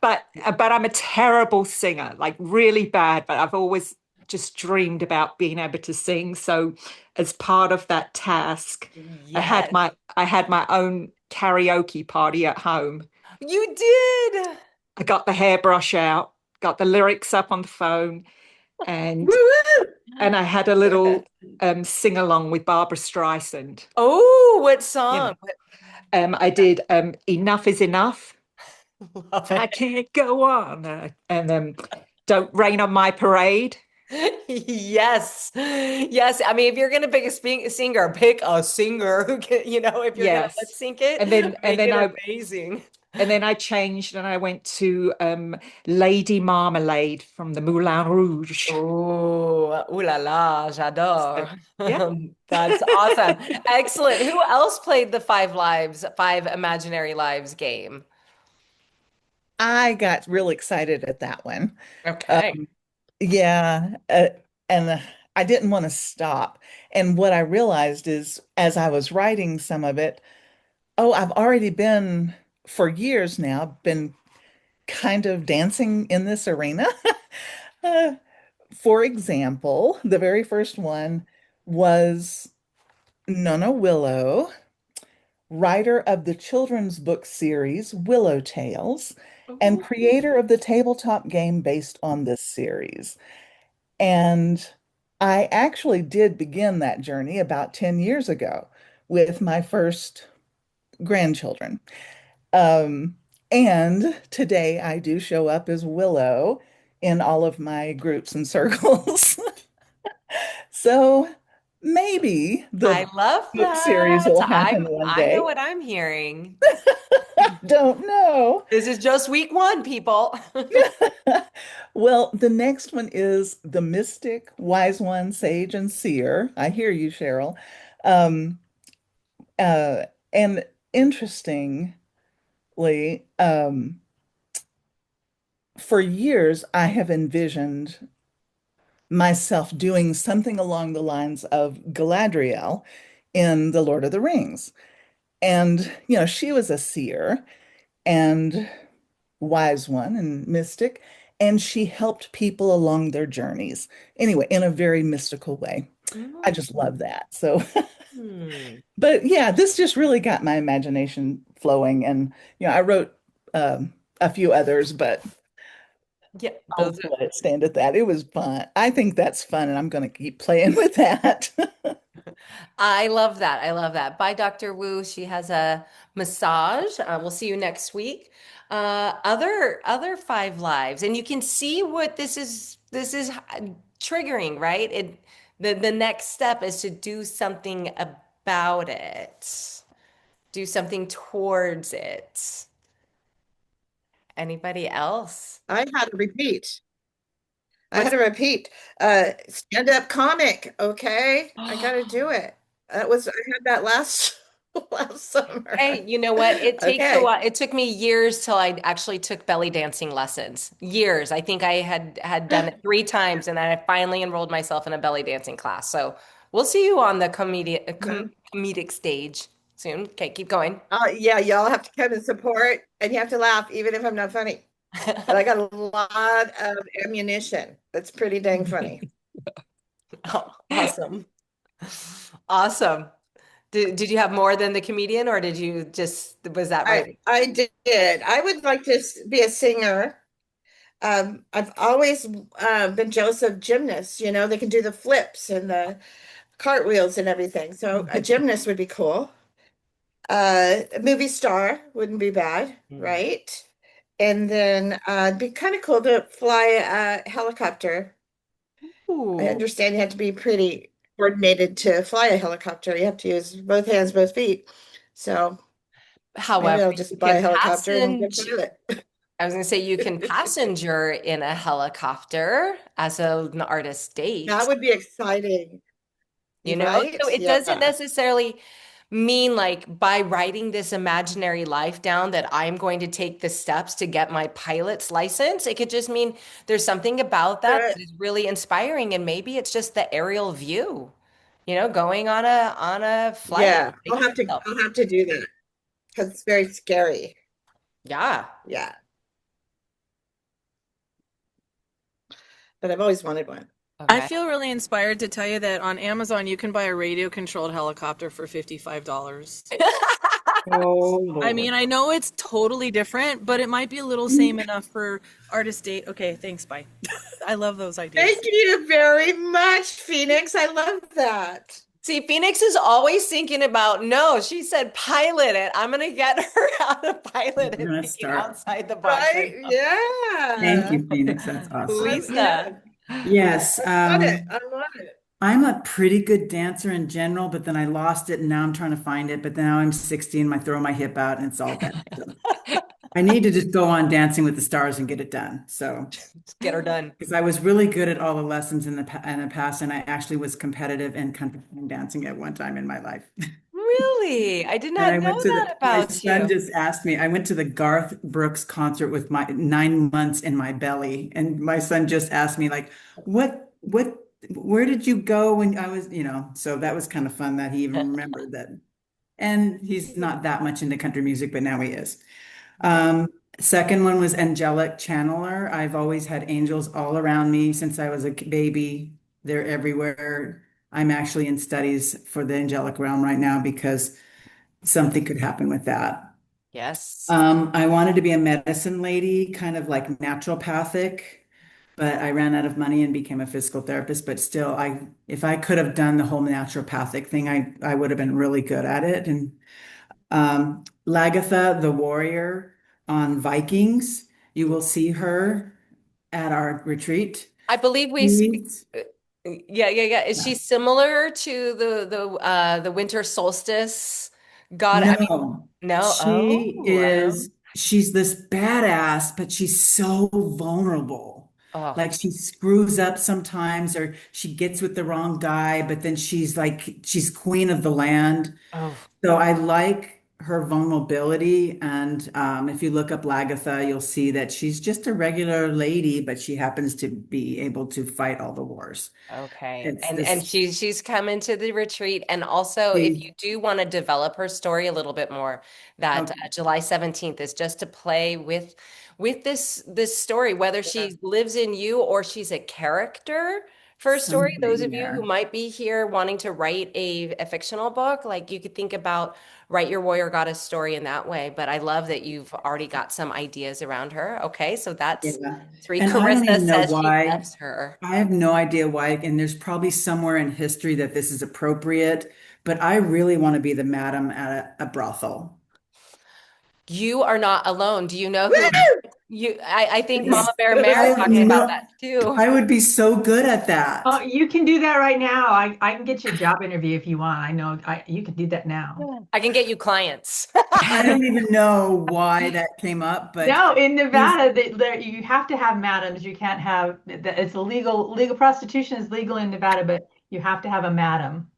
But I'm a terrible singer, like really bad, but I've always just dreamed about being able to sing. So as part of that task, Yes, I had my own karaoke party at home. you did. I got the hairbrush out, got the lyrics up on the phone, and Woo-woo! and I had a little sing along with Barbara Streisand. Oh, what You song? know, I did Enough is Enough. Love I it. can't go on. And Don't Rain on My Parade. Yes. Yes. I mean, if you're going to pick a singer, pick a singer who can, if you're going to lip Yes. sync it, And then make and then it I amazing. And then I changed and I went to Lady Marmalade from the Moulin Rouge. Oh, ooh la la, So, j'adore. yeah. That's awesome. Excellent. Who else played the five imaginary lives game? I got real excited at that one. Okay. Um, yeah, and I didn't want to stop. And what I realized is, as I was writing some of it, oh, I've already been for years now, been kind of dancing in this arena. Uh, for example, the very first one was Nona Willow, writer of the children's book series Willow Tales, and creator of the tabletop game based on this series. And I actually did begin that journey about 10 years ago with my first grandchildren. Um, and today I do show up as Willow in all of my groups and circles. So maybe I the love book series that. will happen one I know day. what I'm hearing. Don't know. This is just week one, people. Well, the next one is the mystic, wise one, sage, and seer. I hear you, Cheryl. Um, and interestingly, for years, I have envisioned myself doing something along the lines of Galadriel in The Lord of the Rings. And, she was a seer and wise one and mystic, and she helped people along their journeys. Anyway, in a very mystical way. I just love that. So, Hmm. but yeah, this just really got my imagination flowing. And, I wrote a few others, but Yeah, I'll those let it stand at that. It was fun. I think that's fun, and I'm going to keep playing with that. I love that. I love that. Bye, Dr. Wu. She has a massage. We'll see you next week. Other five lives, and you can see what this is triggering, right? The next step is to do something about it. Do something towards it. Anybody else? I had to repeat. I had What's to repeat. Stand-up comic, okay? I got to do it. I had that last last summer. Hey, you know what? It takes a Okay. while. It took me years till I actually took belly dancing lessons. Years. I think I had done it 3 times, and then I finally enrolled myself in a belly dancing class. So we'll see you on the comedic stage soon. Okay, keep going. Yeah, y'all have to come and support, and you have to laugh even if I'm not funny. But I got a lot of ammunition. That's pretty dang funny. Oh, awesome. Awesome. Did you have more than the comedian, or did you just, was that right? I did. I would like to be a singer. I've always been jealous of gymnasts. They can do the flips and the cartwheels and everything. So a gymnast would be cool. A movie star wouldn't be bad, Hmm. right? And then it'd be kind of cool to fly a helicopter. I Ooh. understand you have to be pretty coordinated to fly a helicopter. You have to use both hands, both feet. So maybe However, I'll you just buy a can helicopter and be a passenger. pilot. I was going to say you can passenger in a helicopter as an artist That date, would be exciting. you You know? So right? it doesn't Yeah. necessarily mean like by writing this imaginary life down that I'm going to take the steps to get my pilot's license. It could just mean there's something about that But that is really inspiring, and maybe it's just the aerial view, going on a flight, yeah, taking yourself. I'll have to do that because it's very scary. Yeah. Yeah, but I've always wanted one. I Okay. feel really inspired to tell you that on Amazon you can buy a radio controlled helicopter for $55. Oh I mean, Lord. I know it's totally different, but it might be a little same enough for artist date. Okay, thanks, bye. I love those ideas. Thank you very much, Phoenix. I love that. See, Phoenix is always thinking about, no, she said pilot it. I'm gonna get her how to pilot I'm it, gonna thinking start. outside the box. I Right? know. Thank Yeah. you, Phoenix. That's awesome. Yeah. Luisa. Yes, I want it. I want it. I'm a pretty good dancer in general, but then I lost it and now I'm trying to find it. But now I'm 60 and I throw my hip out and it's all bad. So I need to just go on Dancing with the Stars and get it done. So, Just get her done. because I was really good at all the lessons in the past, and I actually was competitive in country dancing at one time in my life. Really? I did And not I know went to that my about son you. just asked me, I went to the Garth Brooks concert with my 9 months in my belly. And my son just asked me, like, where did you go when I was, so that was kind of fun that he even remembered that. And he's not that much into country music, but now he is. Um, Second one was angelic channeler. I've always had angels all around me since I was a baby. They're everywhere. I'm actually in studies for the angelic realm right now because something could happen with that. Yes. I wanted to be a medicine lady, kind of like naturopathic, but I ran out of money and became a physical therapist. But still, if I could have done the whole naturopathic thing, I would have been really good at it. And Lagatha, the warrior on Vikings, you will see her at our retreat. I believe we speak. She's- Yeah, yeah, yeah. Is she similar to the winter solstice god? I mean, No, no. Oh, I don't. she's this badass, but she's so vulnerable. Oh, Like she screws up sometimes, or she gets with the wrong guy, but then she's queen of the land. oh. So I like her vulnerability. And if you look up Lagatha, you'll see that she's just a regular lady, but she happens to be able to fight all the wars. Okay. It's And this, she's coming to the retreat. And also, if she, you do want to develop her story a little bit more, that okay, July 17th is just to play with this story, whether she lives in you or she's a character for a story. Those something of you who there. might be here wanting to write a fictional book, like you could think about write your warrior goddess story in that way. But I love that you've already got some ideas around her. Okay, so that's Yeah. three. And I don't Carissa even know says she why. loves her. I have no idea why. And there's probably somewhere in history that this is appropriate, but I really want to be the madam at a brothel. You are not alone. Do you know who I think Mama Because Bear Mare I is have talking about no, that too. I would be so good at Oh, that. you can do that right now. I can get you a job interview if you want. I know you can do that now. I can get you clients. I don't even know why that came up, but No, in he's Nevada, you have to have madams. You can't have it's illegal. Legal prostitution is legal in Nevada, but you have to have a madam.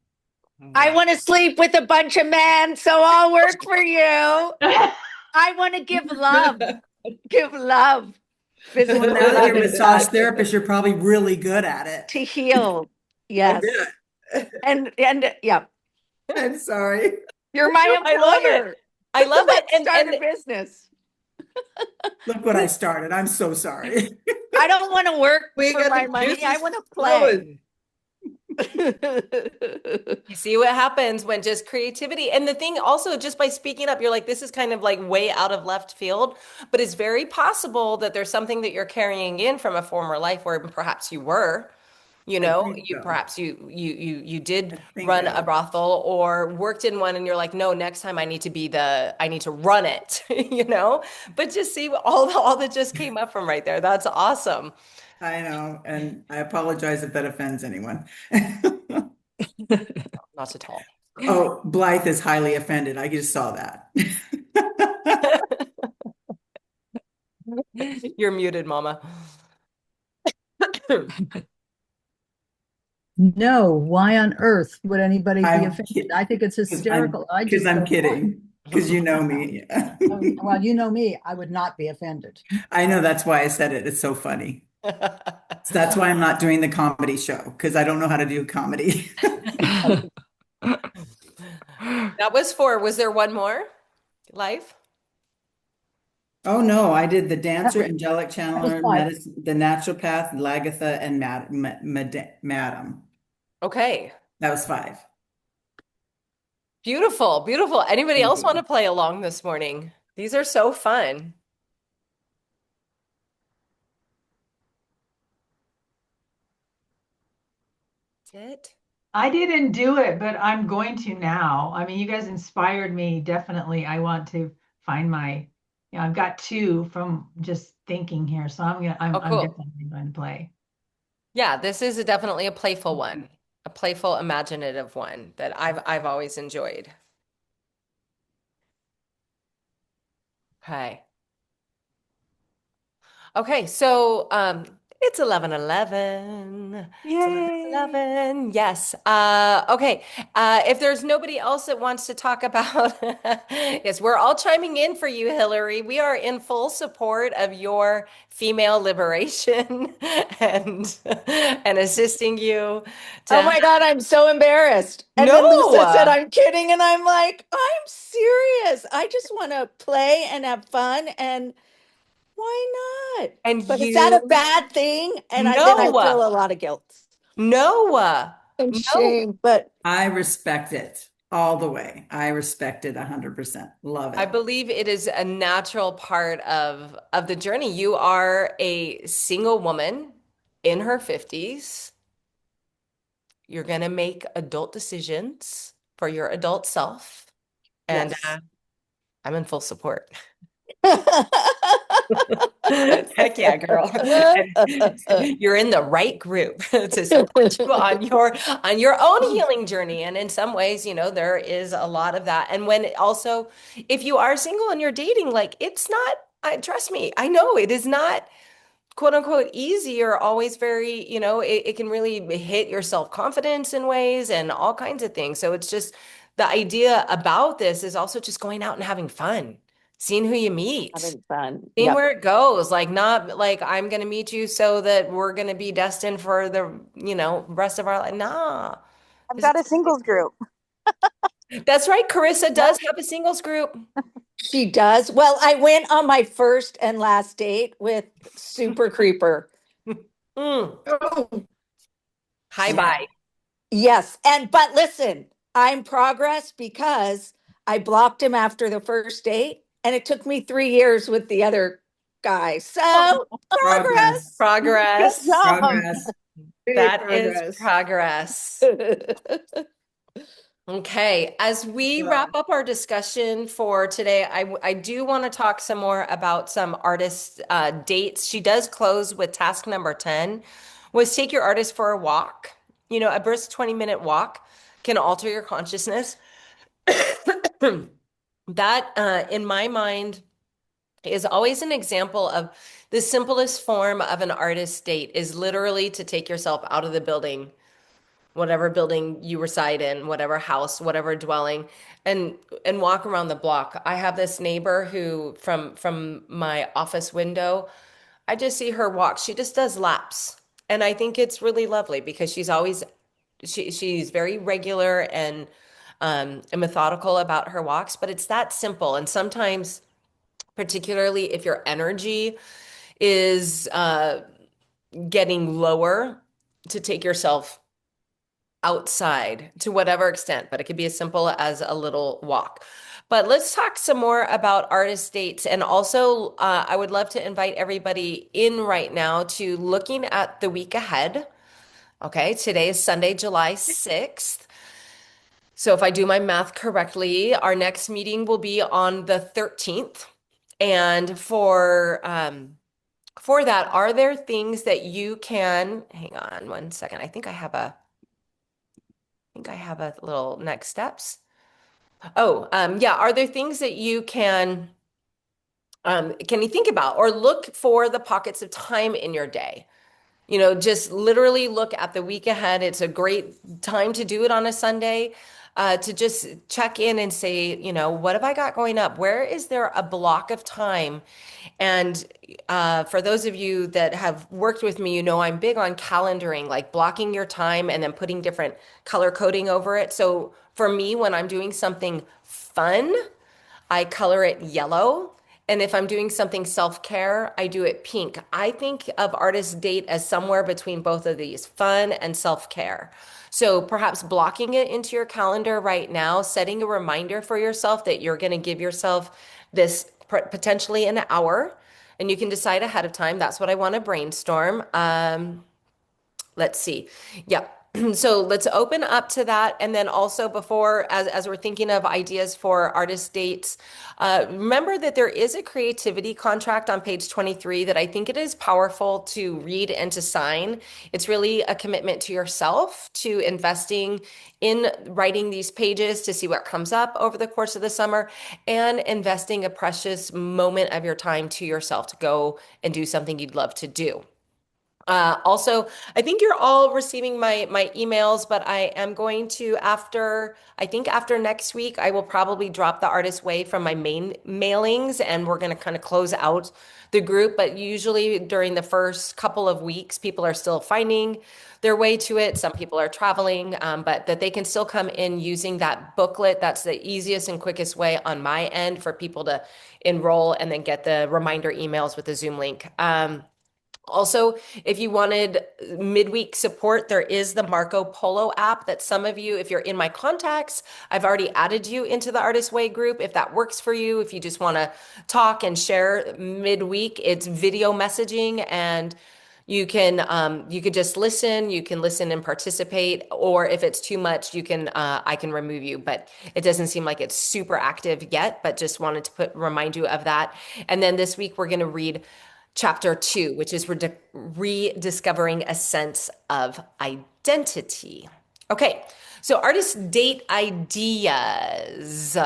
I Wow. want to sleep with a bunch of men, so I'll work for you. I want to give love. Give love. well, Physical now that love you're a and massage touch therapist, you're probably really good at it. to heal. I Yes. bet. And yeah, I'm sorry. you're my I love it. employer. I love it. Let's start a business. Look what I started. I'm so sorry. I don't want to work We for got my the money. I juices want to flowing. play. You see what happens when just creativity. And the thing also, just by speaking up, you're like, this is kind of like way out of left field, but it's very possible that there's something that you're carrying in from a former life where perhaps you were. You I know, think you so. perhaps you I did think run a I brothel or worked in one and you're like, no, next time I need to run it, you know? But just see all that just came up from right there. That's awesome. I know, and I apologize if that offends anyone. Not at all. Oh, Blythe is highly offended. I just saw that. You're muted, Mama. No, why on earth would anybody be I'm offended? I think it's because I'm hysterical. I because just I'm don't want. kidding. Because you know me. Well, you know me, I would not be offended. I know that's why I said it. It's so funny. So that's why I'm not doing the comedy show because I don't know how to do comedy. That was four. Was there one more? Life? Oh no, I did the dancer, That angelic was channeler, five. medicine, the naturopath, Lagatha, and Madam. Okay. That was five. Beautiful, beautiful. Anybody Thank else want you. to play along this morning? These are so fun. That's it. I didn't do it, but I'm going to now. I mean, you guys inspired me. Definitely. I want to find I've got two from just thinking here. So Oh, I'm cool. definitely going to play. Yeah, this is definitely a playful one, a playful, imaginative one that I've always enjoyed. Okay. Okay, so it's 11:11. It's Yay. 11:11. Yes. Okay. If there's nobody else that wants to talk about, yes, we're all chiming in for you, Hillary. We are in full support of your female liberation and and assisting you Oh to my God, I'm so embarrassed. And then Lisa said, no. I'm kidding. And I'm like, I'm serious. I just want to play and have fun. And why not? And But is that a you bad thing? And I no. feel a lot of guilt No. and No. shame. But I respect it all the way. I respect it 100%. Love I it. believe it is a natural part of the journey. You are a single woman in her 50s. You're going to make adult decisions for your adult self, and yes. I'm in full support. That's Heck yeah, girl. And you're in the right group to support you on your own healing journey. And in some ways, there is a lot of that. And when also, if you are single and you're dating, like it's not, trust me, I know it is not quote unquote easy or always very, it can really hit your self-confidence in ways and all kinds of things. So it's just the idea about this is also just going out and having fun, seeing who you meet, having fun. seeing Yep. where it goes. Like not like I'm gonna meet you so that we're gonna be destined for the, rest of our life. Nah. I've This got a is singles group. That's right. Carissa Yep. does have a singles group. She does. Well, I went on my first and last date with Super Creeper. Mm. Oh, Hi, bye. Yes. But listen, I'm progress because I blocked him after the first date and it took me 3 years with the other guy. So Progress. progress. Good Progress. job. Progress. big That is progress. progress. Okay, as we Yeah. wrap up our discussion for today, I do want to talk some more about some artist dates. She does close with task number 10, was take your artist for a walk. A brisk 20-minute walk can alter your consciousness. That, in my mind, is always an example of the simplest form of an artist date is literally to take yourself out of the building, whatever building you reside in, whatever house, whatever dwelling, and walk around the block. I have this neighbor who from my office window, I just see her walk. She just does laps. And I think it's really lovely because she's very regular and methodical about her walks, but it's that simple. And sometimes, particularly if your energy is getting lower, to take yourself outside to whatever extent, but it could be as simple as a little walk. But let's talk some more about artist dates. And also, I would love to invite everybody in right now to looking at the week ahead. Okay, today is Sunday, July 6th. So if I do my math correctly, our next meeting will be on the 13th. And for that, are there things that you can, hang on one second. I think I have a little next steps. Oh, yeah. Are there things that you can you think about or look for the pockets of time in your day? Just literally look at the week ahead. It's a great time to do it on a Sunday, to just check in and say, what have I got going up? Where is there a block of time? And for those of you that have worked with me, I'm big on calendaring, like blocking your time and then putting different color coding over it. So for me, when I'm doing something fun, I color it yellow. And if I'm doing something self-care, I do it pink. I think of artist date as somewhere between both of these, fun and self-care. So perhaps blocking it into your calendar right now, setting a reminder for yourself that you're going to give yourself this potentially an hour, and you can decide ahead of time. That's what I want to brainstorm. Let's see. Yep. So let's open up to that. And then also before, as we're thinking of ideas for artist dates, remember that there is a creativity contract on page 23 that I think it is powerful to read and to sign. It's really a commitment to yourself, to investing in writing these pages to see what comes up over the course of the summer, and investing a precious moment of your time to yourself to go and do something you'd love to do. Also, I think you're all receiving my emails, but I am going to I think after next week, I will probably drop the Artist Way from my main mailings, and we're going to kind of close out the group. But usually during the first couple of weeks, people are still finding their way to it. Some people are traveling, but that they can still come in using that booklet. That's the easiest and quickest way on my end for people to enroll and then get the reminder emails with the Zoom link. Also, if you wanted midweek support, there is the Marco Polo app that some of you, if you're in my contacts, I've already added you into the Artist Way group. If that works for you, if you just want to talk and share midweek, it's video messaging and you could just listen, you can listen and participate, or if it's too much, I can remove you, but it doesn't seem like it's super active yet, but just wanted to remind you of that. And then this week we're going to read Chapter 2, which is rediscovering a sense of identity. Okay, so artist date ideas.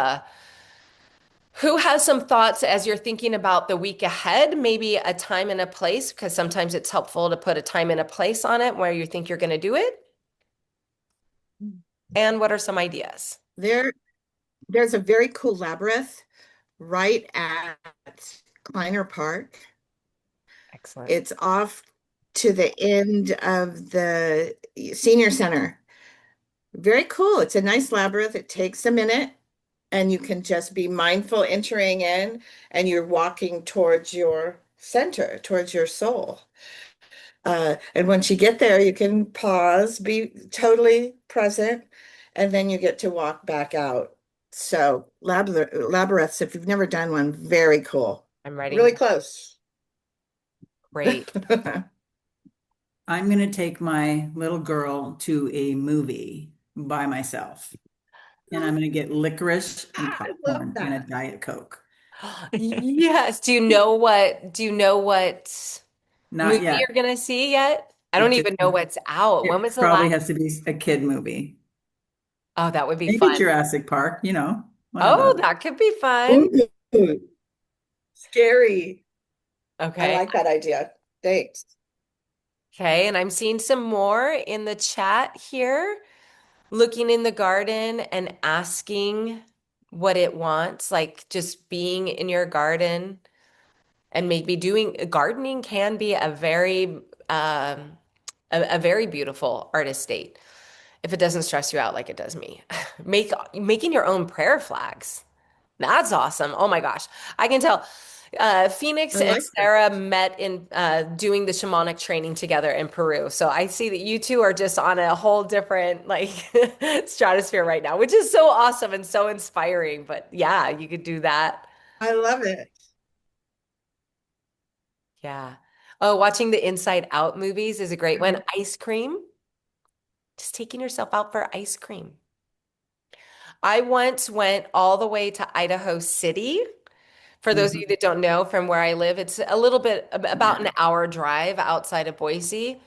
Who has some thoughts as you're thinking about the week ahead? Maybe a time and a place, because sometimes it's helpful to put a time and a place on it where you think you're going to do it. And what are some ideas? There's a very cool labyrinth right at Kleiner Park. Excellent. It's off to the end of the senior center. Very cool. It's a nice labyrinth. It takes a minute, and you can just be mindful entering in, and you're walking towards your center, towards your soul. And once you get there, you can pause, be totally present, and then you get to walk back out. So labyrinths, if you've never done one, very cool. I'm writing. Really close. Great. I'm going to take my little girl to a movie by myself. And I'm going to get licorice and popcorn and a Diet Coke. Yes. Do you know what Not movie yet. you're gonna see yet? I don't even know what's out. When was It the probably last? has to be a kid movie. Oh, that would be Maybe fun. Jurassic Park, one of Oh, those. that could be fun. Ooh, scary. I Okay. like that idea. Thanks. Okay, and I'm seeing some more in the chat here. Looking in the garden and asking what it wants, like just being in your garden and maybe doing gardening can be a very beautiful artist state if it doesn't stress you out like it does me. Making your own prayer flags. That's awesome. Oh my gosh. I can tell. Phoenix I and like that. Sarah met in doing the shamanic training together in Peru. So I see that you two are just on a whole different like stratosphere right now, which is so awesome and so inspiring. But yeah, you could do that. I love it. Yeah. Oh, watching the Inside Out movies is a great one. Ice cream. Just taking yourself out for ice cream. I once went all the way to Idaho City. For those of you that don't know, from where I live, it's a little bit about an hour drive outside of Boise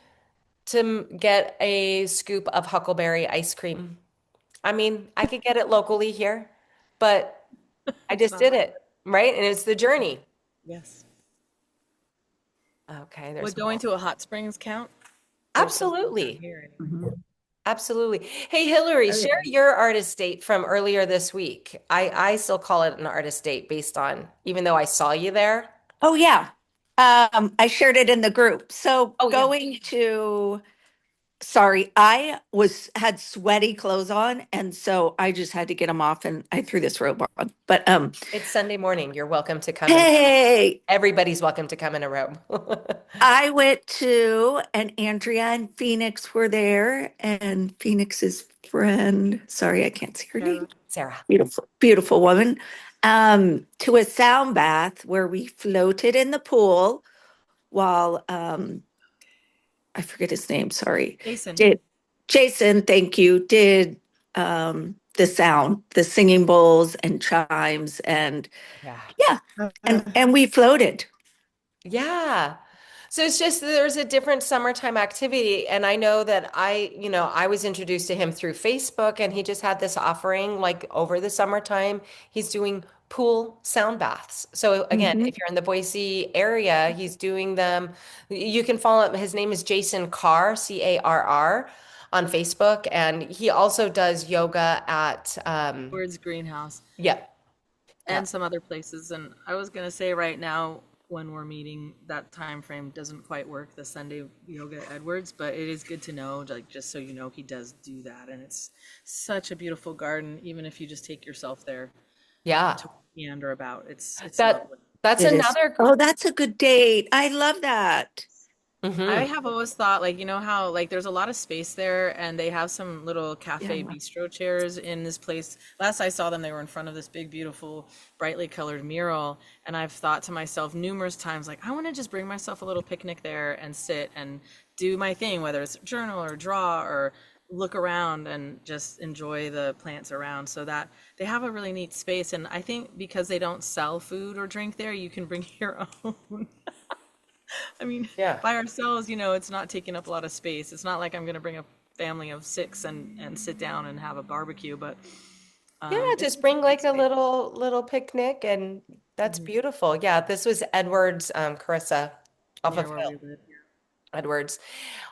to get a scoop of huckleberry ice cream. I mean, I could get it locally here, but I just did it, right? And it's the journey. Yes. Okay, Would there's going more. to a hot springs count? Absolutely. Here Absolutely. Hey, Hillary, Oh, share yeah. your artist date from earlier this week. I still call it an artist date based on, even though I saw you there. Oh, yeah. I shared it in the group. So Oh, yeah. going to, sorry, I had sweaty clothes on, and so I just had to get them off, and I threw this robe on. But It's Sunday morning. You're welcome to come in. hey, Everybody's welcome to come in a robe. I went to, and Andrea and Phoenix were there, and Phoenix's friend, sorry, I can't see her name. Sarah. Beautiful, beautiful woman. To a sound bath where we floated in the pool while I forget his name, sorry. Jason. Jason, thank you, did the sound, the singing bowls and chimes, and Yeah. yeah, and we floated. Yeah. So it's just there's a different summertime activity. And I know that I was introduced to him through Facebook and he just had this offering like over the summertime. He's doing pool sound baths. So again, Mhm. if you're in the Boise area, he's doing them. You can follow him. His name is Jason Carr, Carr, on Facebook. And he also does yoga at Words Greenhouse yeah. Yeah. and some other places. And I was gonna say right now, when we're meeting, that time frame doesn't quite work, the Sunday yoga at Edwards, but it is good to know, like just so you know, he does do that, and it's such a beautiful garden. Even if you just take yourself there Yeah. to meander about, it's That lovely. that's It is. another Oh, that's a good date. I love that. I hmm have always thought, like, you know how, like, there's a lot of space there, and they have some little Yeah. cafe bistro chairs in this place. Last I saw them, they were in front of this big, beautiful, brightly colored mural. And I've thought to myself numerous times, like, I want to just bring myself a little picnic there and sit and do my thing, whether it's journal or draw or look around and just enjoy the plants around. So that they have a really neat space. And I think because they don't sell food or drink there, you can bring your own. I mean, Yeah. by ourselves, it's not taking up a lot of space. It's not like I'm going to bring a family of six and sit down and have a barbecue, but Yeah, it's just just a bring great like a space. little picnic and that's Mhm. beautiful. Yeah, this was Edwards, Carissa off Near of where Hill. we live. Edwards.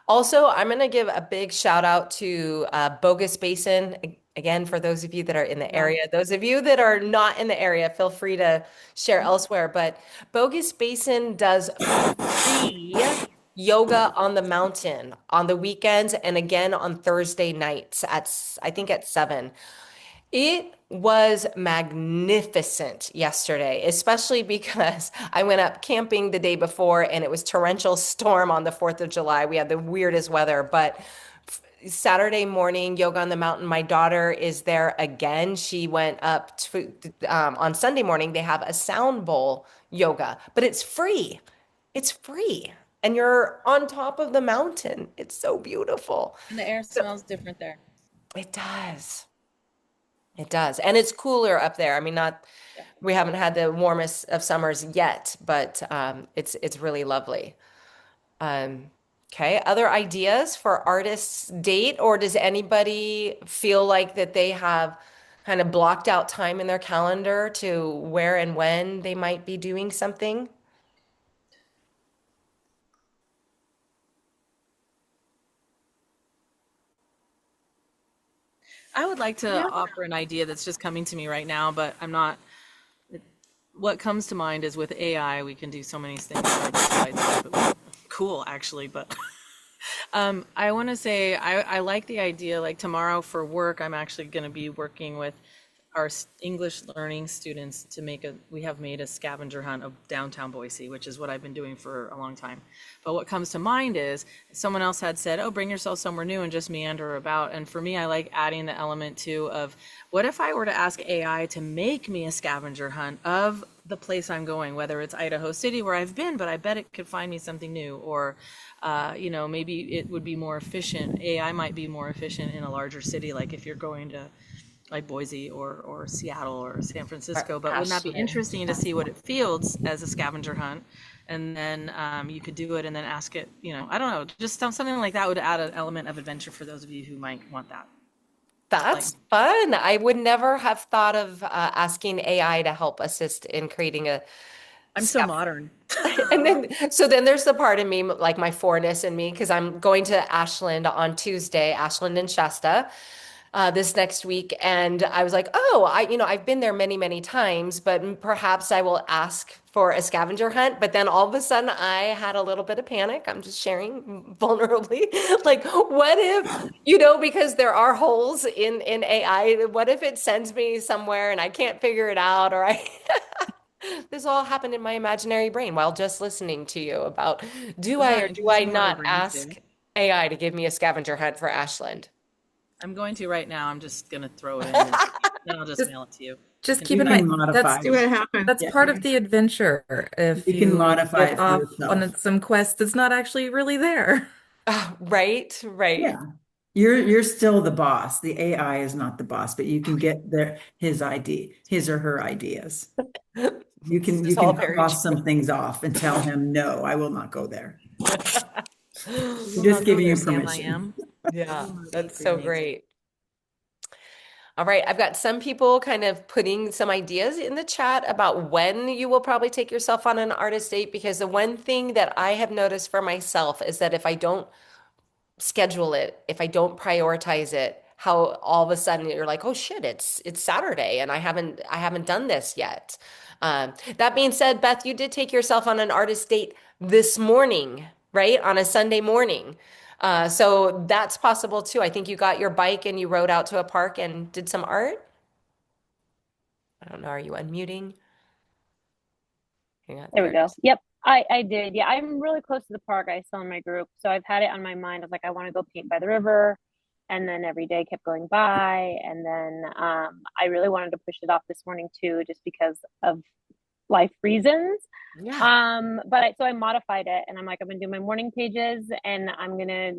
Also, I'm going to give a big shout out to Bogus Basin. Again, for those of you that are in the Yeah. area, those of you that are not in the area, feel free to share elsewhere. But Bogus Basin does free yoga on the mountain on the weekends and again on Thursday nights I think at 7. It was magnificent yesterday, especially because I went up camping the day before and it was torrential storm on the 4th of July. We had the weirdest weather, but Saturday morning, yoga on the mountain, my daughter is there again. She went up to, on Sunday morning, they have a sound bowl yoga, but it's free. It's free. And you're on top of the mountain. It's so beautiful. And the air So smells different there. it does. It does. And it's cooler up there. I mean, not Yeah. we haven't had the warmest of summers yet, but it's really lovely. Okay, other ideas for artists' date, or does anybody feel like that they have kind of blocked out time in their calendar to where and when they might be doing something? I would like to Yeah. offer an idea that's just coming to me right now, but I'm not. What comes to mind is with AI, we can do so many things on our digital side, but cool, actually. But I want to say I like the idea. Like tomorrow for work, I'm actually going to be working with our English learning students to we have made a scavenger hunt of downtown Boise, which is what I've been doing for a long time. But what comes to mind is someone else had said, oh, bring yourself somewhere new and just meander about. And for me, I like adding the element too of what if I were to ask AI to make me a scavenger hunt of the place I'm going, whether it's Idaho City where I've been, but I bet it could find me something new, or maybe it would be more efficient. AI might be more efficient in a larger city, like if you're going to like Boise or Seattle or San Or Francisco. But wouldn't that be Ashland. interesting to see what it fields as a scavenger hunt? And then you could do it and then ask it, I don't know, just something like that would add an element of adventure for those of you who might want that. Like, That's fun. I would never have thought of asking AI to help assist in creating a I'm so modern. And then there's the part of me, like my fourness in me, because I'm going to Ashland on Tuesday, Ashland and Shasta, this next week. And I was like, oh, I've been there many, many times, but perhaps I will ask for a scavenger hunt. But then all of a sudden I had a little bit of panic. I'm just sharing vulnerably. Like, what if, because there are holes in AI, what if it sends me somewhere and I can't figure it out, or I this all happened in my imaginary brain while just listening to you about do Isn't I that or do I interesting what our not brains do? ask AI to give me a scavenger hunt for Ashland? I'm going to right now. I'm just going to throw it in and then I'll just Just mail it to you. You just can keep do You in that. can mind modify. that's See what happens. that's Yeah, part of the adventure. If you can you modify get it for off yourself. on some quest that's not actually really there. Right, right. Yeah. You're still the boss. The AI is not the boss, but you can get his or her ideas. You This can is you all can very cross true. some things off and tell him, no, I will not go there. We I'm will just not go giving there, you Sam. I permission. am. We Yeah, will not eat that's for your so nature. great. All right, I've got some people kind of putting some ideas in the chat about when you will probably take yourself on an artist date, because the one thing that I have noticed for myself is that if I don't schedule it, if I don't prioritize it, how all of a sudden you're like, oh shit, it's Saturday and I haven't done this yet. That being said, Beth, you did take yourself on an artist date this morning, right? On a Sunday morning. So that's possible too. I think you got your bike and you rode out to a park and did some art. I don't know. Are you unmuting? Hang on, There we there it go. is. Yep, I did. Yeah, I'm really close to the park. I saw in my group, so I've had it on my mind. I was like, I want to go paint by the river, and then every day kept going by, and then I really wanted to push it off this morning too, just because of life reasons. Yeah. So I modified it, and I'm like, I'm gonna do my morning pages, and I'm gonna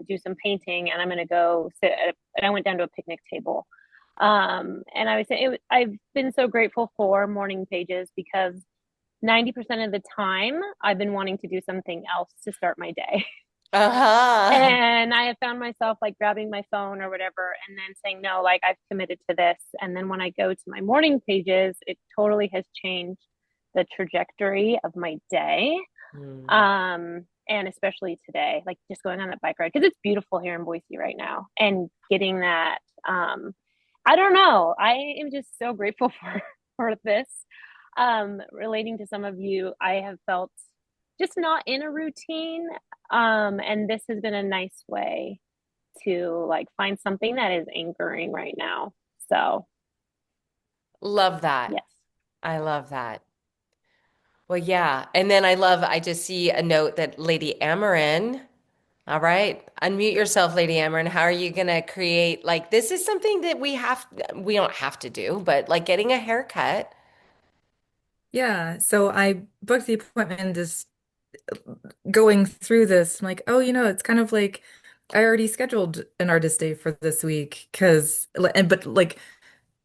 do some painting, and I'm gonna go sit at and I went down to a picnic table. And I was saying, I've been so grateful for morning pages because 90% of the time I've been wanting to do something else to start my day. Uh-huh. And I have found myself like grabbing my phone or whatever and then saying, no, like I've committed to this. And then when I go to my morning pages, it totally has changed the trajectory of my day. Hmm. And especially today, like just going on that bike ride, because it's beautiful here in Boise right now and getting that. I don't know. I am just so grateful for this. Relating to some of you, I have felt just not in a routine. And this has been a nice way to like find something that is anchoring right now. So, Love that. yes. I love that. Well, yeah. And then I just see a note that Lady Amarin, all right, unmute yourself, Lady Amarin. How are you gonna create, like, this is something that we don't have to do, but like getting a haircut. Yeah, so I booked the appointment and just going through this, I'm like, oh, it's kind of like I already scheduled an artist day for this week but like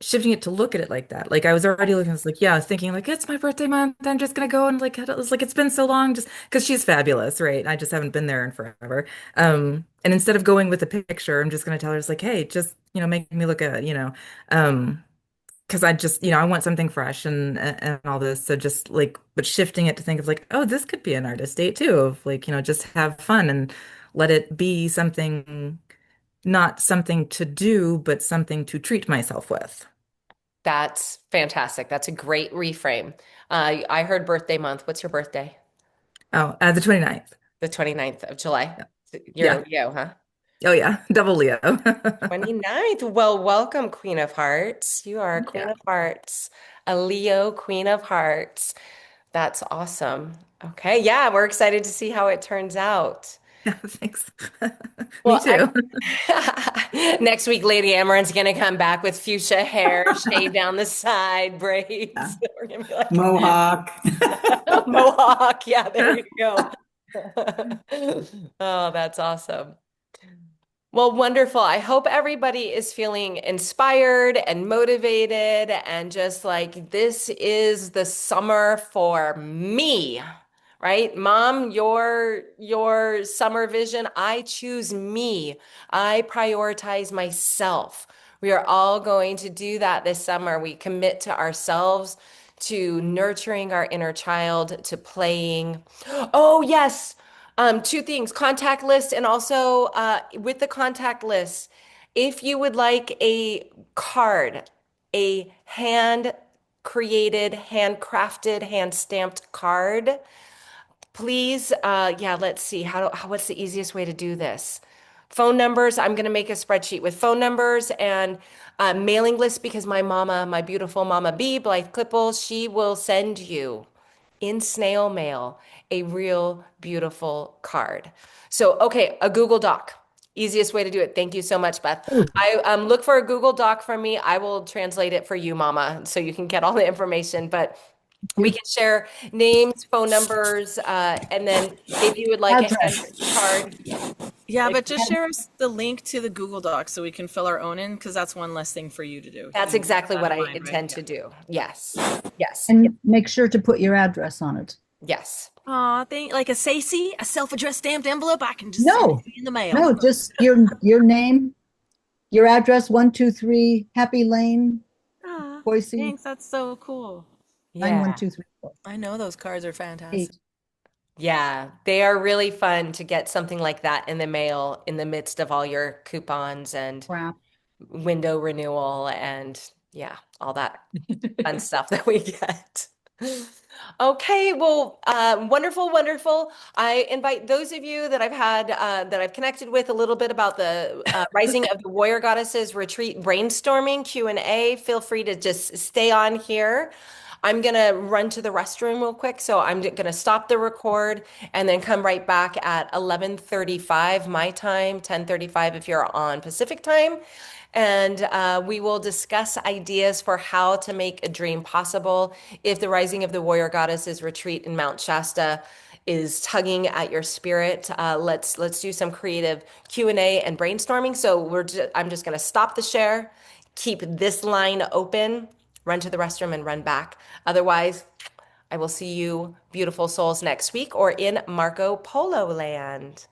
shifting it to look at it like that. Like I was already looking, I was like, yeah, I was thinking like it's my birthday month. I'm just gonna go and like it was like it's been so long just because she's fabulous, right? I just haven't been there in forever. And instead of going with a picture, I'm just gonna tell her it's like, hey, just make me look at, because I just, I want something fresh and all this. So just like, but shifting it to think of like, oh, this could be an artist date too, of like, just have fun and let it be something, not something to do, but something to treat myself with. That's fantastic. That's a great reframe. I heard birthday month. What's your birthday? Oh, the 29th. The 29th of July. Yeah. You're a Yeah. Leo, huh? Oh yeah. Double Leo. 29th. Well, welcome, Queen of Hearts. You are a Queen Yeah. of Hearts, a Leo Queen of Hearts. That's awesome. Okay, yeah, we're excited to see how it turns out. Yeah, thanks. Me Well, too. next week, Lady Amaran's gonna come back with fuchsia hair, shaved down the side, Yeah. braids. We're gonna be like Mohawk. Mohawk. Yeah, there you go. Oh, that's awesome. Well, wonderful. I hope everybody is feeling inspired and motivated and just like this is the summer for me, right? Mom, your summer vision, I choose me. I prioritize myself. We are all going to do that this summer. We commit to ourselves, to nurturing our inner child, to playing. Oh, yes. Two things, contact list, and also with the contact list, if you would like a card, a hand created, handcrafted, hand stamped card, please, yeah, let's see. What's the easiest way to do this? Phone numbers. I'm going to make a spreadsheet with phone numbers and mailing list because my mama, my beautiful mama B, Blythe Clipple, she will send you in snail mail a real beautiful card. So, okay, a Google Doc. Easiest way to do it. Thank you so much, Beth. I look for a Google Doc from me. I will translate it for you, Mama, so you can get all the information. But we can share names, phone numbers, and then if you would like a Address. hand card, Yeah, If but just share us the link to the Google Docs so we can fill our own in, because that's one less thing for you to do. That's You keep exactly that what in I mind, right? intend Yeah. to do. Yes. Yes. And make sure to put your address on it. Yes. Aw, thank like a SACY, a self-addressed stamped envelope. I can just send it No, to you in the mail. no, just your name, your address, 123 Happy Lane, Ah, Boise, thanks. That's so cool. Yeah. 91234. I know those cards are fantastic. 8. Yeah. They are really fun to get something like that in the mail in the midst of all your coupons and Crap. window renewal and yeah, all that fun stuff that we get. Okay, well, wonderful, wonderful. I invite those of you that I've had that I've connected with a little bit about the Rising of the Warrior Goddesses retreat brainstorming Q&A. Feel free to just stay on here. I'm gonna run to the restroom real quick, so I'm gonna stop the record and then come right back at 11:35 my time, 10:35 if you're on Pacific time. And we will discuss ideas for how to make a dream possible if the Rising of the Warrior Goddesses retreat in Mount Shasta is tugging at your spirit. Let's do some creative Q&A and brainstorming. So I'm just going to stop the share, keep this line open, run to the restroom and run back. Otherwise, I will see you beautiful souls next week or in Marco Polo land.